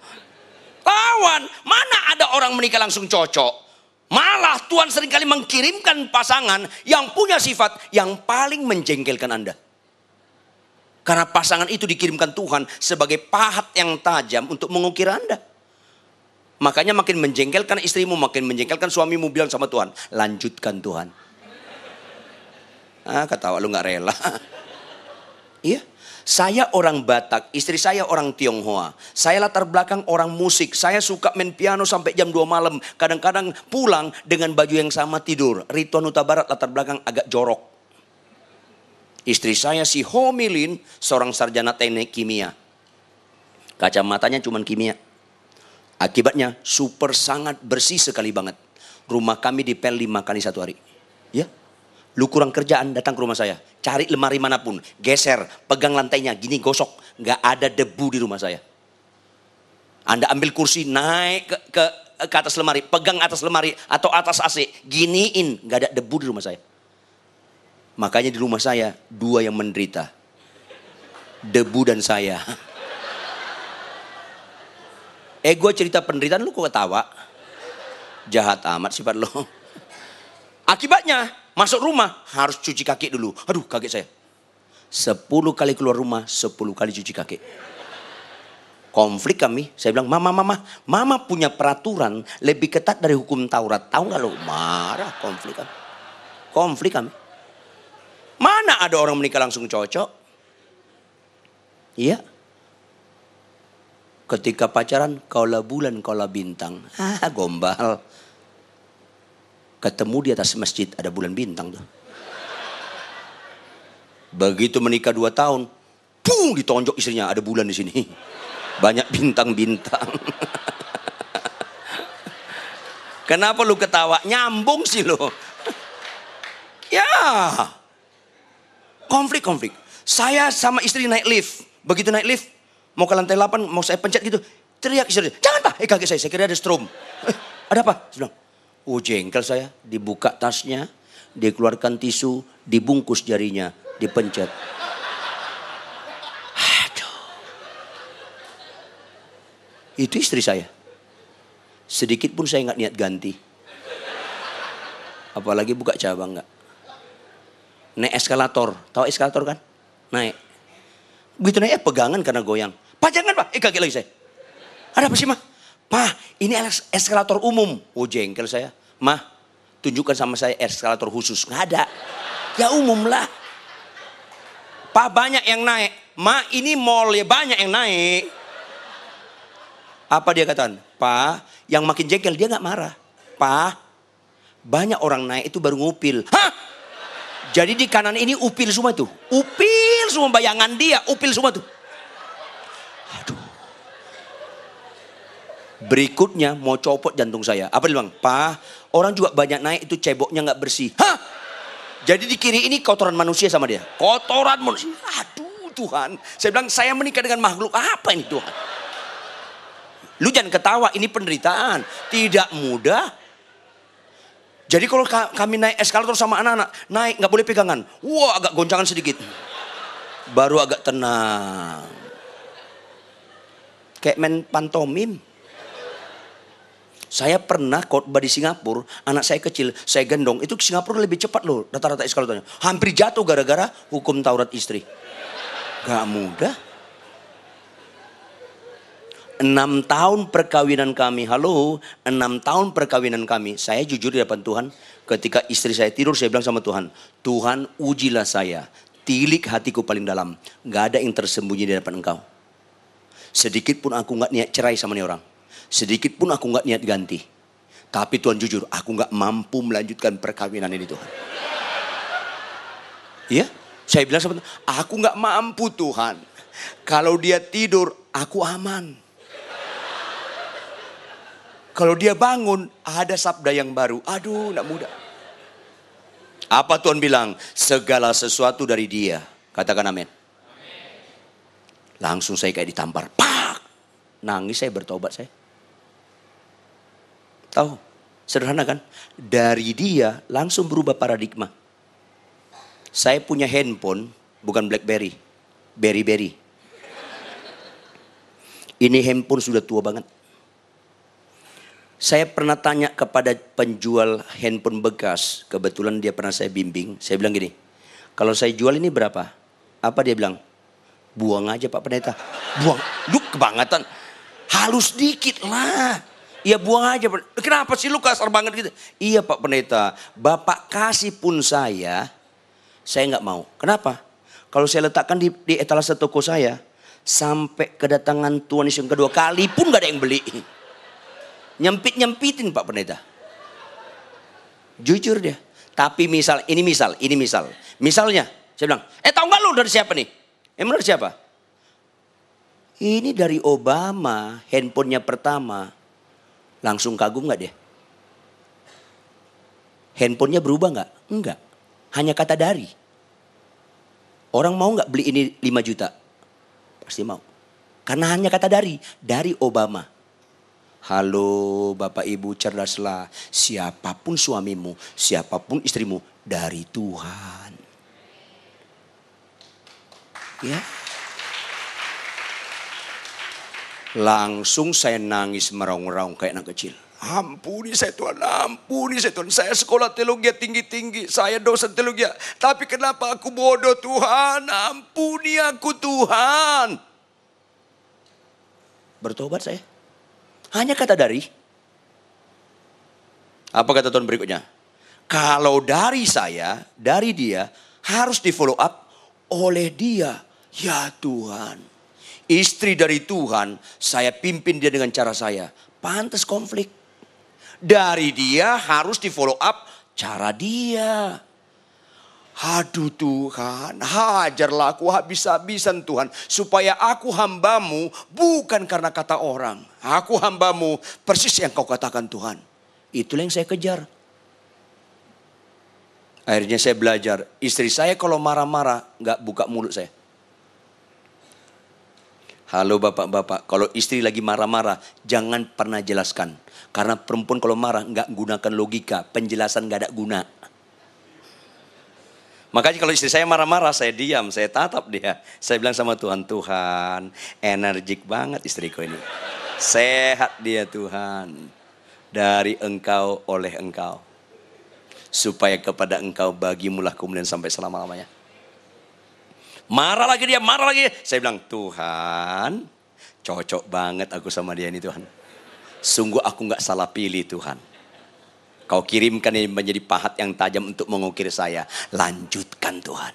Lawan. Mana ada orang menikah langsung cocok? Malah Tuhan seringkali mengirimkan pasangan yang punya sifat yang paling menjengkelkan Anda. Karena pasangan itu dikirimkan Tuhan sebagai pahat yang tajam untuk mengukir Anda. Makanya makin menjengkelkan istrimu, makin menjengkelkan suamimu, bilang sama Tuhan, lanjutkan Tuhan. Ketawa lu gak rela. Iya. Saya orang Batak, istri saya orang Tionghoa. Saya latar belakang orang musik. Saya suka main piano sampai jam 2 malam. Kadang-kadang pulang dengan baju yang sama tidur. Rituan Huta Barat latar belakang agak jorok. Istri saya si Homilin, seorang sarjana teknik kimia. Kacamatanya cuma kimia. Akibatnya super sangat bersih sekali banget. Rumah kami dipel 5 kali satu hari. Ya. Lu kurang kerjaan, datang ke rumah saya. Cari lemari manapun, geser, pegang lantainya, gini gosok. Gak ada debu di rumah saya. Anda ambil kursi, naik ke atas lemari, pegang atas lemari atau atas AC, giniin, gak ada debu di rumah saya. Makanya di rumah saya, 2 yang menderita. Debu dan saya. Gue cerita penderitaan, lu kok ketawa? Jahat amat sifat lo. Akibatnya, masuk rumah harus cuci kaki dulu. Aduh, kaget saya. 10 kali keluar rumah, 10 kali cuci kaki. Konflik kami. Saya bilang, mama punya peraturan lebih ketat dari hukum Taurat. Tahu gak lo? Marah, konflik kami. Konflik kami. Mana ada orang menikah langsung cocok? Iya. Ketika pacaran, kaulah bulan, kaulah bintang. Gombal. Ketemu di atas masjid ada bulan bintang tuh. Begitu menikah 2 tahun, pung, ditonjok istrinya, ada bulan di sini. Banyak bintang-bintang. Kenapa lu ketawa? Nyambung sih lo. Ya. Konflik. Saya sama istri naik lift. Begitu naik lift, mau ke lantai 8, mau saya pencet gitu. Teriak istri, jangan Pak. Kaget saya kira ada strom. Ada apa? Saya bilang, jengkel saya. Dibuka tasnya, dikeluarkan tisu, dibungkus jarinya, dipencet. Aduh. Itu istri saya. Sedikit pun saya nggak niat ganti. Apalagi buka cabang nggak. Naik eskalator, tahu eskalator kan? Naik. Begitu naik pegangan karena goyang. Pak jangan Pak, kaget lagi saya. Ada apa sih Mah? Pak, ini eskalator umum. Jengkel saya. Mah, tunjukkan sama saya eskalator khusus. Nggak ada. Ya umum lah. Pak banyak yang naik. Mah, ini mall ya banyak yang naik. Apa dia katakan? Pak, yang makin jengkel dia nggak marah. Pak, banyak orang naik itu baru ngupil. Hah? Jadi di kanan ini upil semua tuh. Upil semua bayangan dia, upil semua tuh. Aduh. Berikutnya mau copot jantung saya. Apa dia bilang? Pak, orang juga banyak naik itu ceboknya nggak bersih. Hah? Jadi di kiri ini kotoran manusia sama dia. Kotoran manusia. Aduh Tuhan. Saya bilang saya menikah dengan makhluk apa ini Tuhan? Lu jangan ketawa, ini penderitaan. Tidak mudah. Jadi kalau kami naik eskalator sama anak-anak, naik nggak boleh pegangan. Wah agak goncangan sedikit. Baru agak tenang. Kayak main pantomim. Saya pernah khotbah di Singapura, anak saya kecil, saya gendong. Itu ke Singapura lebih cepat loh rata-rata eskalatornya. Hampir jatuh gara-gara hukum Taurat istri. Gak mudah. 6 tahun perkawinan kami, 6 tahun perkawinan kami. Saya jujur di depan Tuhan, ketika istri saya tidur saya bilang sama Tuhan, Tuhan ujilah saya, tilik hatiku paling dalam. Gak ada yang tersembunyi di depan Engkau. Sedikit pun aku gak niat cerai sama nih orang. Sedikit pun aku gak niat ganti. Tapi Tuhan jujur, aku gak mampu melanjutkan perkawinan ini Tuhan. Iya, saya bilang sama Tuhan, aku gak mampu Tuhan. Kalau dia tidur, aku aman. Kalau dia bangun, ada sabda yang baru. Aduh, gak mudah. Apa Tuhan bilang? Segala sesuatu dari dia. Katakan amin. Langsung saya kayak ditampar. Pak! Nangis saya, bertobat saya. Tahu tahu, sederhana kan? Dari dia langsung berubah paradigma. Saya punya handphone, bukan BlackBerry, Berry. Ini handphone sudah tua banget. Saya pernah tanya kepada penjual handphone bekas, kebetulan dia pernah saya bimbing. Saya bilang gini, kalau saya jual ini berapa? Apa dia bilang? Buang aja Pak Pendeta. Buang, lu kebangetan. Halus dikit lah. Iya buang aja. Kenapa sih lu kasar banget gitu? Iya Pak Pendeta, Bapak kasih pun saya nggak mau. Kenapa? Kalau saya letakkan di etalase toko saya, sampai kedatangan Tuhan Yesus yang kedua kali pun gak ada yang beli. Nyempitin Pak Pendeta. Jujur dia. Tapi ini misal. Misalnya, saya bilang, tahu gak lu dari siapa nih? Emang dari siapa? Ini dari Obama, handphonenya pertama. Langsung kagum gak dia? Handphonenya berubah gak? Enggak. Hanya kata dari. Orang mau gak beli ini 5 juta? Pasti mau. Karena hanya kata dari Obama. Halo Bapak Ibu, cerdaslah. Siapapun suamimu, siapapun istrimu, dari Tuhan. Ya. Langsung saya nangis meraung-raung kayak anak kecil. Ampuni saya Tuhan, ampuni saya Tuhan. Saya sekolah teologi tinggi-tinggi, saya dosen teologi. Tapi kenapa aku bodoh Tuhan? Ampuni aku Tuhan. Bertobat saya. Hanya kata dari. Apa kata Tuhan berikutnya? Kalau dari saya, dari dia, harus di follow up oleh dia. Ya Tuhan. Istri dari Tuhan, saya pimpin dia dengan cara saya. Pantas konflik. Dari dia harus di follow up cara dia. Aduh Tuhan, hajarlah aku habis-habisan Tuhan. Supaya aku hambamu bukan karena kata orang. Aku hambamu persis yang kau katakan Tuhan. Itulah yang saya kejar. Akhirnya saya belajar. Istri saya kalau marah-marah gak buka mulut saya. Halo bapak-bapak, kalau istri lagi marah-marah jangan pernah jelaskan. Karena perempuan kalau marah gak gunakan logika, penjelasan gak ada guna. Makanya kalau istri saya marah-marah saya diam, saya tatap dia. Saya bilang sama Tuhan, Tuhan energik banget istriku ini. Sehat dia Tuhan. Dari engkau, oleh engkau. Supaya kepada engkau bagimulah kemuliaan sampai selama-lamanya. Marah lagi dia, marah lagi. Saya bilang, Tuhan, cocok banget aku sama dia ini Tuhan. Sungguh aku gak salah pilih Tuhan. Kau kirimkan ini menjadi pahat yang tajam untuk mengukir saya. Lanjutkan Tuhan.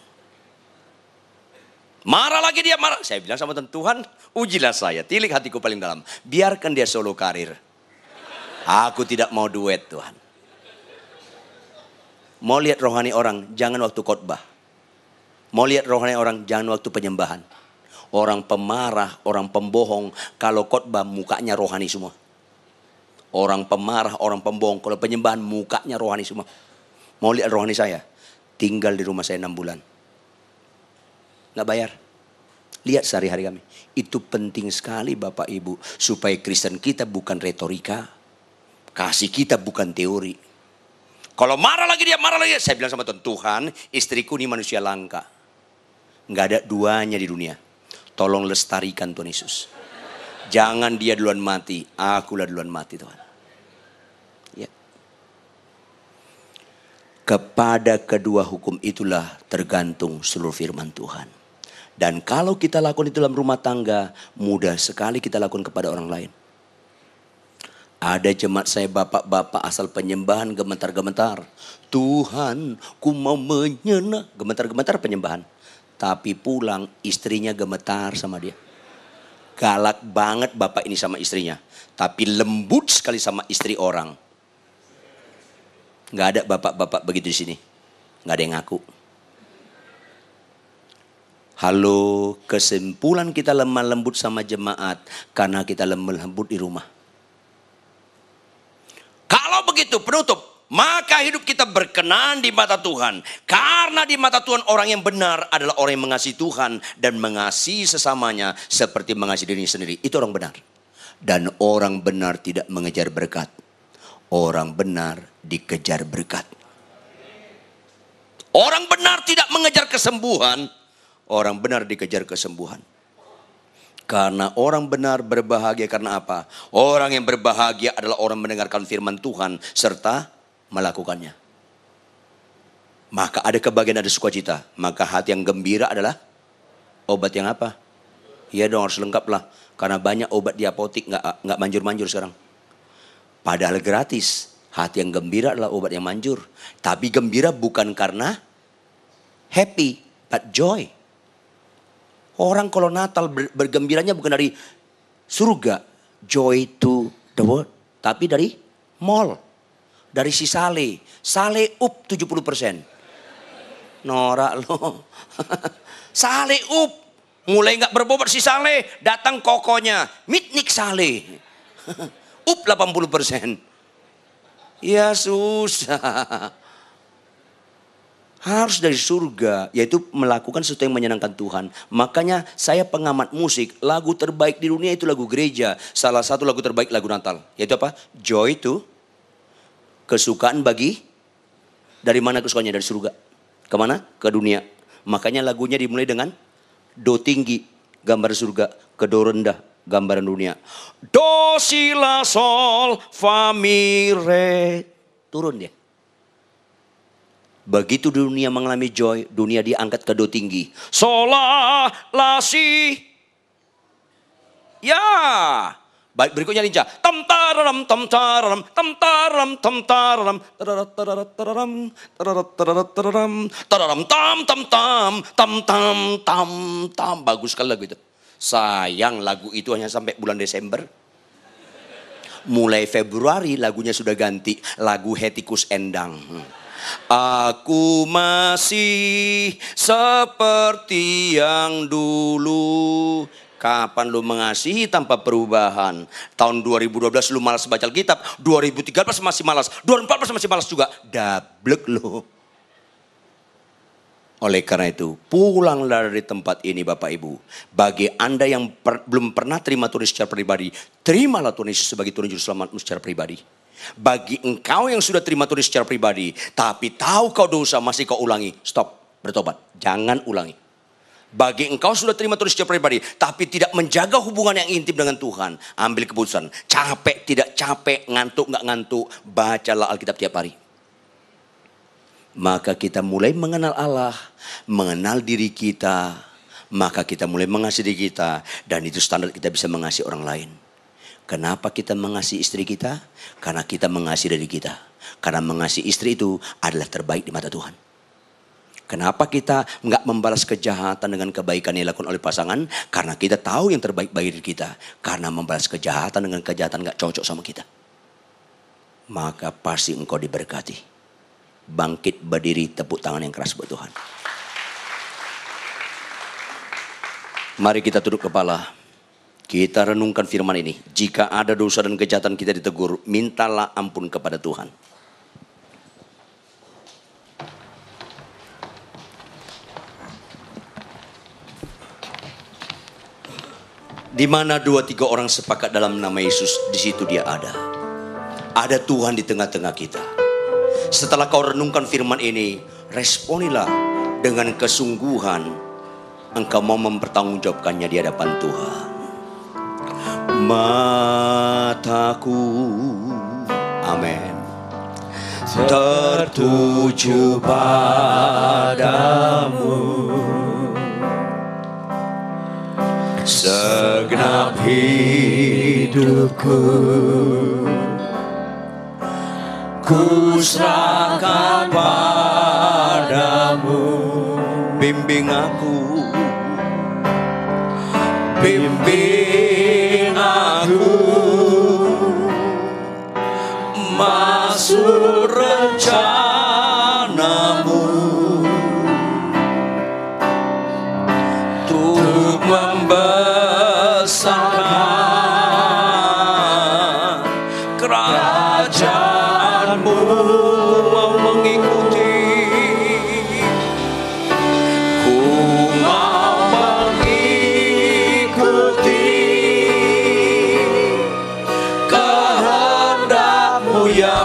Marah lagi dia, marah. Saya bilang sama Tuhan, Tuhan ujilah saya. Tilik hatiku paling dalam. Biarkan dia solo karir. Aku tidak mau duet Tuhan. Mau lihat rohani orang, jangan waktu khotbah. Mau lihat rohani orang, jangan waktu penyembahan. Orang pemarah, orang pembohong, kalau khotbah mukanya rohani semua. Orang pemarah, orang pembohong, kalau penyembahan mukanya rohani semua. Mau lihat rohani saya? Tinggal di rumah saya 6 bulan. Nggak bayar. Lihat sehari-hari kami. Itu penting sekali Bapak Ibu. Supaya Kristen kita bukan retorika. Kasih kita bukan teori. Kalau marah lagi dia, marah lagi. Saya bilang sama Tuhan, Tuhan istriku ini manusia langka. Nggak ada duanya di dunia. Tolong lestarikan Tuhan Yesus. Jangan dia duluan mati. Akulah duluan mati Tuhan. Ya. Kepada kedua hukum itulah tergantung seluruh firman Tuhan. Dan kalau kita lakukan itu dalam rumah tangga, mudah sekali kita lakukan kepada orang lain. Ada jemaat saya bapak-bapak asal penyembahan gemetar-gemetar. Tuhan ku mau menyenang. Gemetar-gemetar penyembahan. Tapi pulang istrinya gemetar sama dia. Galak banget bapak ini sama istrinya. Tapi lembut sekali sama istri orang. Gak ada bapak-bapak begitu di sini. Gak ada yang ngaku. Halo, kesimpulan kita lemah lembut sama jemaat. Karena kita lemah lembut di rumah. Kalau begitu penutup. Maka hidup kita berkenan di mata Tuhan. Karena di mata Tuhan orang yang benar adalah orang yang mengasihi Tuhan. Dan mengasihi sesamanya seperti mengasihi dirinya sendiri. Itu orang benar. Dan orang benar tidak mengejar berkat. Orang benar dikejar berkat. Orang benar tidak mengejar kesembuhan. Orang benar dikejar kesembuhan. Karena orang benar berbahagia karena apa? Orang yang berbahagia adalah orang mendengarkan firman Tuhan serta melakukannya. Maka ada kebahagiaan, ada sukacita. Maka hati yang gembira adalah obat yang apa? Iya dong, harus lengkap lah. Karena banyak obat di apotik nggak manjur-manjur sekarang. Padahal gratis. Hati yang gembira adalah obat yang manjur. Tapi gembira bukan karena happy, but joy. Orang kalau Natal bergembiranya bukan dari surga. Joy to the world. Tapi dari mall. Dari si Sale. Sale up 70%. Norak loh. Sale up. Mulai gak berbobot si Sale. Datang kokonya. Mitnik Sale. Up 80%. Ya susah. Harus dari surga, yaitu melakukan sesuatu yang menyenangkan Tuhan. Makanya saya pengamat musik, lagu terbaik di dunia itu lagu gereja. Salah satu lagu terbaik lagu Natal. Yaitu apa? Joy itu kesukaan bagi, dari mana kesukaannya? Dari surga. Kemana? Ke dunia. Makanya lagunya dimulai dengan do tinggi, gambar surga. Ke do rendah, gambaran dunia. Do, si, la, sol, fa, mi, re. Turun dia. Begitu dunia mengalami joy, dunia diangkat ke do tinggi. Sola, la, si. Ya. Baik, berikutnya lincah. Tam tararam tam tararam tam tararam tam tararam tararam tararam tararam tam tam tam tam tam tam tam. Bagus sekali lagu itu. Sayang lagu itu hanya sampai bulan Desember. Mulai Februari lagunya sudah ganti, lagu Hetikus Endang. Aku masih seperti yang dulu. Kapan lu mengasihi tanpa perubahan? Tahun 2012 lu malas baca Alkitab, 2013 masih malas, 2014 masih malas juga. Dablek lu. Oleh karena itu, pulanglah dari tempat ini Bapak Ibu. Bagi Anda yang belum pernah terima Tuhan secara pribadi, terimalah Tuhan Yesus sebagai Tuhan Juru Selamatmu secara pribadi. Bagi engkau yang sudah terima Tuhan secara pribadi, tapi tahu kau dosa masih kau ulangi, stop, bertobat, jangan ulangi. Bagi engkau sudah terima Tuhan secara pribadi, tapi tidak menjaga hubungan yang intim dengan Tuhan, ambil keputusan. Capek tidak capek, ngantuk nggak ngantuk, bacalah Alkitab tiap hari. Maka kita mulai mengenal Allah, mengenal diri kita, maka kita mulai mengasihi diri kita, dan itu standar kita bisa mengasihi orang lain. Kenapa kita mengasihi istri kita? Karena kita mengasihi diri kita. Karena mengasihi istri itu adalah terbaik di mata Tuhan. Kenapa kita nggak membalas kejahatan dengan kebaikan yang dilakukan oleh pasangan? Karena kita tahu yang terbaik bagi diri kita. Karena membalas kejahatan dengan kejahatan nggak cocok sama kita. Maka pasti engkau diberkati. Bangkit berdiri, tepuk tangan yang keras buat Tuhan. Mari kita tunduk kepala. Kita renungkan firman ini. Jika ada dosa dan kejahatan kita ditegur, mintalah ampun kepada Tuhan. Di mana 2-3 orang sepakat dalam nama Yesus, di situ dia ada. Ada Tuhan di tengah-tengah kita. Setelah kau renungkan firman ini, responilah dengan kesungguhan. Engkau mau mempertanggungjawabkannya di hadapan Tuhan. Mataku, amin, tertuju padamu. Segenap hidupku ku serahkan padamu. Bimbing aku, bimbing aku masuk rencanamu untuk membesarkan kerajaanmu. Mau mengikuti, ku mau mengikuti kehendakmu ya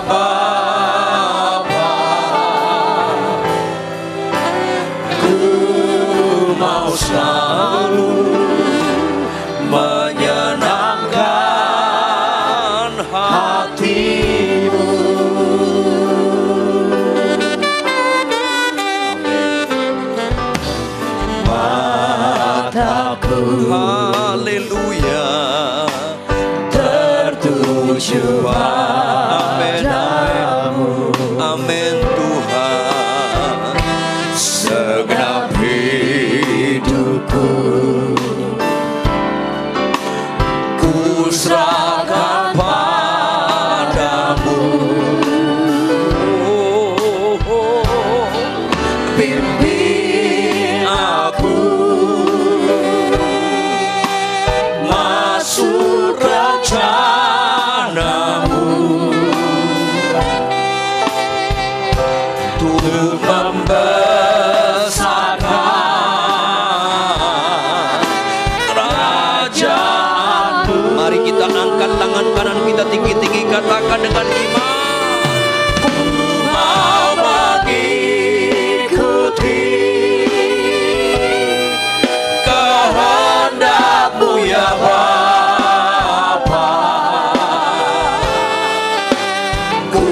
mau selalu menyenangkan hatimu. Mataku, haleluya, tertuju padamu. Amin Tuhan. Segenap hidupku ku serahkan padamu. Bimbing aku masuk rencanamu, untuk membesarkan kerajaanmu. Mari kita angkat tangan kanan kita tinggi-tinggi, katakan dengan iman. Ku mau mengikuti kehendak-Mu ya Bapa. Ku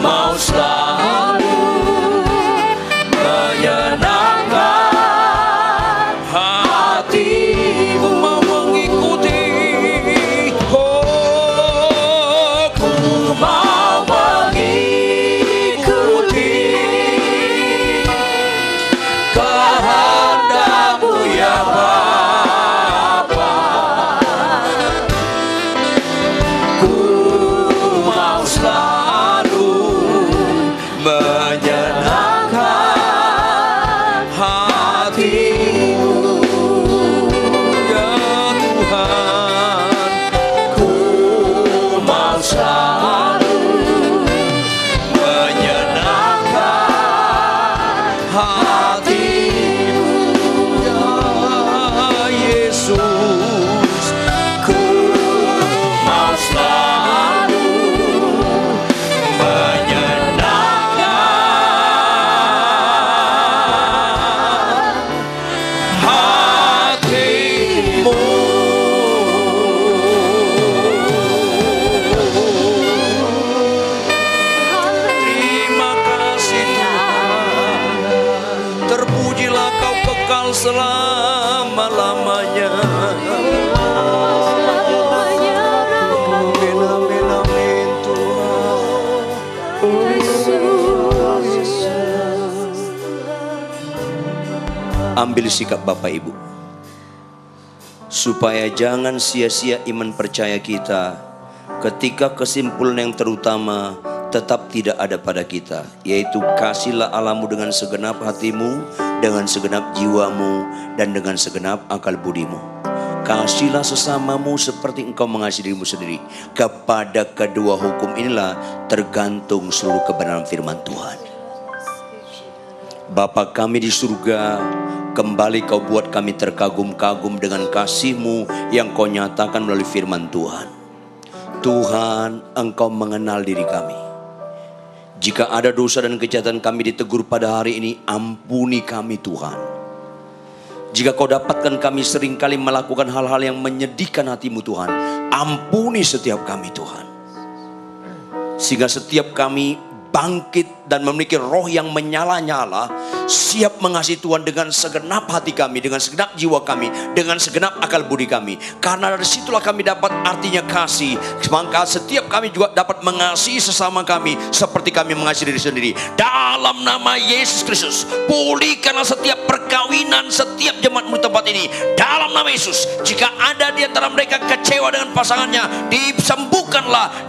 mau selalu menyenangkan hatimu, mau mengikuti. Oh, ku mau mengikuti kehendak-Mu ya Bapa. Ku mau selalu menyenangkan hatimu ya Tuhan. Ku mau selalu menyenangkan hatimu ya Yesus. Ku mau selalu menyenangkan hatimu. Terima kasih Tuhan. Terpujilah Kau kekal selama-lamanya. Amin, amin, amin Tuhan. Ambil sikap Bapak Ibu, supaya jangan sia-sia iman percaya kita ketika kesimpulan yang terutama tetap tidak ada pada kita, yaitu kasihlah Allahmu dengan segenap hatimu, dengan segenap jiwamu, dan dengan segenap akal budimu. Kasihlah sesamamu seperti engkau mengasihi dirimu sendiri. Kepada kedua hukum inilah tergantung seluruh kebenaran firman Tuhan. Bapa kami di surga, kembali Kau buat kami terkagum-kagum dengan kasih-Mu yang Kau nyatakan melalui firman Tuhan. Tuhan, Engkau mengenal diri kami. Jika ada dosa dan kejahatan kami ditegur pada hari ini, ampuni kami Tuhan. Jika Kau dapatkan kami seringkali melakukan hal-hal yang menyedihkan hati-Mu Tuhan, ampuni setiap kami Tuhan. Sehingga setiap kami bangkit dan memiliki roh yang menyala-nyala, siap mengasihi Tuhan dengan segenap hati kami, dengan segenap jiwa kami, dengan segenap akal budi kami. Karena dari situlah kami dapat artinya kasih. Maka setiap kami juga dapat mengasihi sesama kami seperti kami mengasihi diri sendiri. Dalam nama Yesus Kristus, pulihkanlah setiap perkawinan, setiap jemaat-Mu tempat ini. Dalam nama Yesus, jika ada di antara mereka kecewa dengan pasangannya, disembuhkanlah,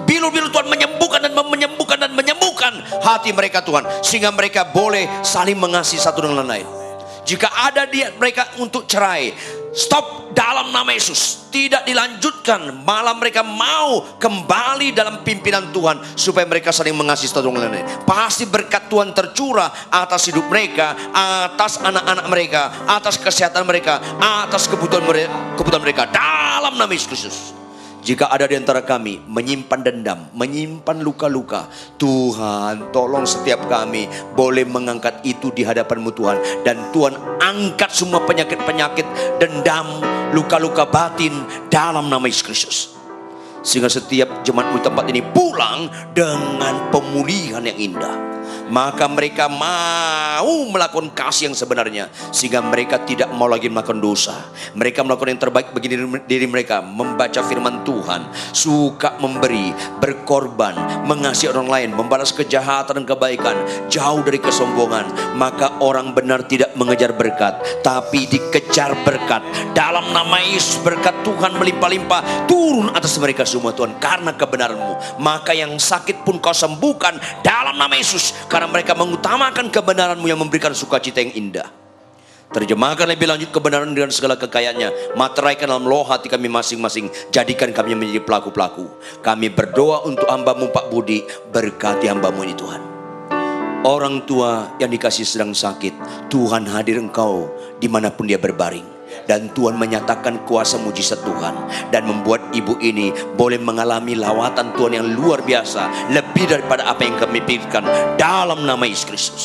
bilu-bilu Tuhan menyembuhkan dan menyembuhkan hati mereka Tuhan, sehingga mereka boleh saling mengasihi satu dengan lain. Jika ada di mereka untuk cerai, stop dalam nama Yesus, tidak dilanjutkan, malah mereka mau kembali dalam pimpinan Tuhan supaya mereka saling mengasihi satu dengan lain. Pasti berkat Tuhan tercurah atas hidup mereka, atas anak-anak mereka, atas kesehatan mereka, atas kebutuhan mereka dalam nama Yesus Kristus. Jika ada di antara kami menyimpan dendam, menyimpan luka-luka, Tuhan tolong setiap kami boleh mengangkat itu di hadapan-Mu Tuhan. Dan Tuhan angkat semua penyakit-penyakit, dendam, luka-luka batin dalam nama Yesus Kristus. Sehingga setiap jemaat-Mu di tempat ini pulang dengan pemulihan yang indah. Maka mereka mau melakukan kasih yang sebenarnya, sehingga mereka tidak mau lagi melakukan dosa. Mereka melakukan yang terbaik bagi diri mereka, membaca firman Tuhan, suka memberi, berkorban, mengasihi orang lain, membalas kejahatan dan kebaikan, jauh dari kesombongan. Maka orang benar tidak mengejar berkat, tapi dikejar berkat. Dalam nama Yesus, berkat Tuhan melimpah-limpah turun atas mereka semua Tuhan, karena kebenaran-Mu. Maka yang sakit pun Kau sembuhkan dalam nama Yesus, karena mereka mengutamakan kebenaran-Mu yang memberikan sukacita yang indah. Terjemahkan lebih lanjut kebenaran dengan segala kekayaannya, materaikan dalam loh hati kami masing-masing, jadikan kami menjadi pelaku-pelaku. Kami berdoa untuk hamba-Mu Pak Budi, berkati hamba-Mu ini Tuhan. Orang tua yang dikasih sedang sakit, Tuhan hadir Engkau dimanapun dia berbaring. Dan Tuhan menyatakan kuasa mujizat Tuhan, dan membuat ibu ini boleh mengalami lawatan Tuhan yang luar biasa, lebih daripada apa yang kami pikirkan, dalam nama Yesus Kristus.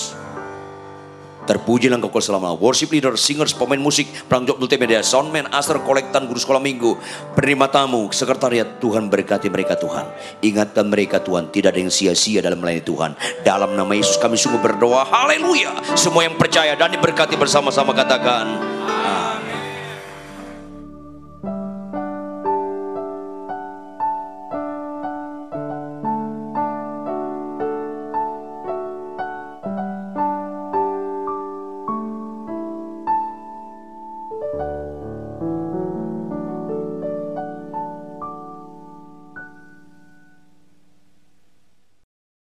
Terpujilah Engkau selama worship leader, singers, pemain musik, perangkat multimedia, soundman, aster, kolektan, guru sekolah minggu, penerima tamu, sekretariat. Tuhan berkati mereka Tuhan. Ingatkan mereka Tuhan, tidak ada yang sia-sia dalam melayani Tuhan. Dalam nama Yesus kami sungguh berdoa, haleluya. Semua yang percaya dan diberkati bersama-sama katakan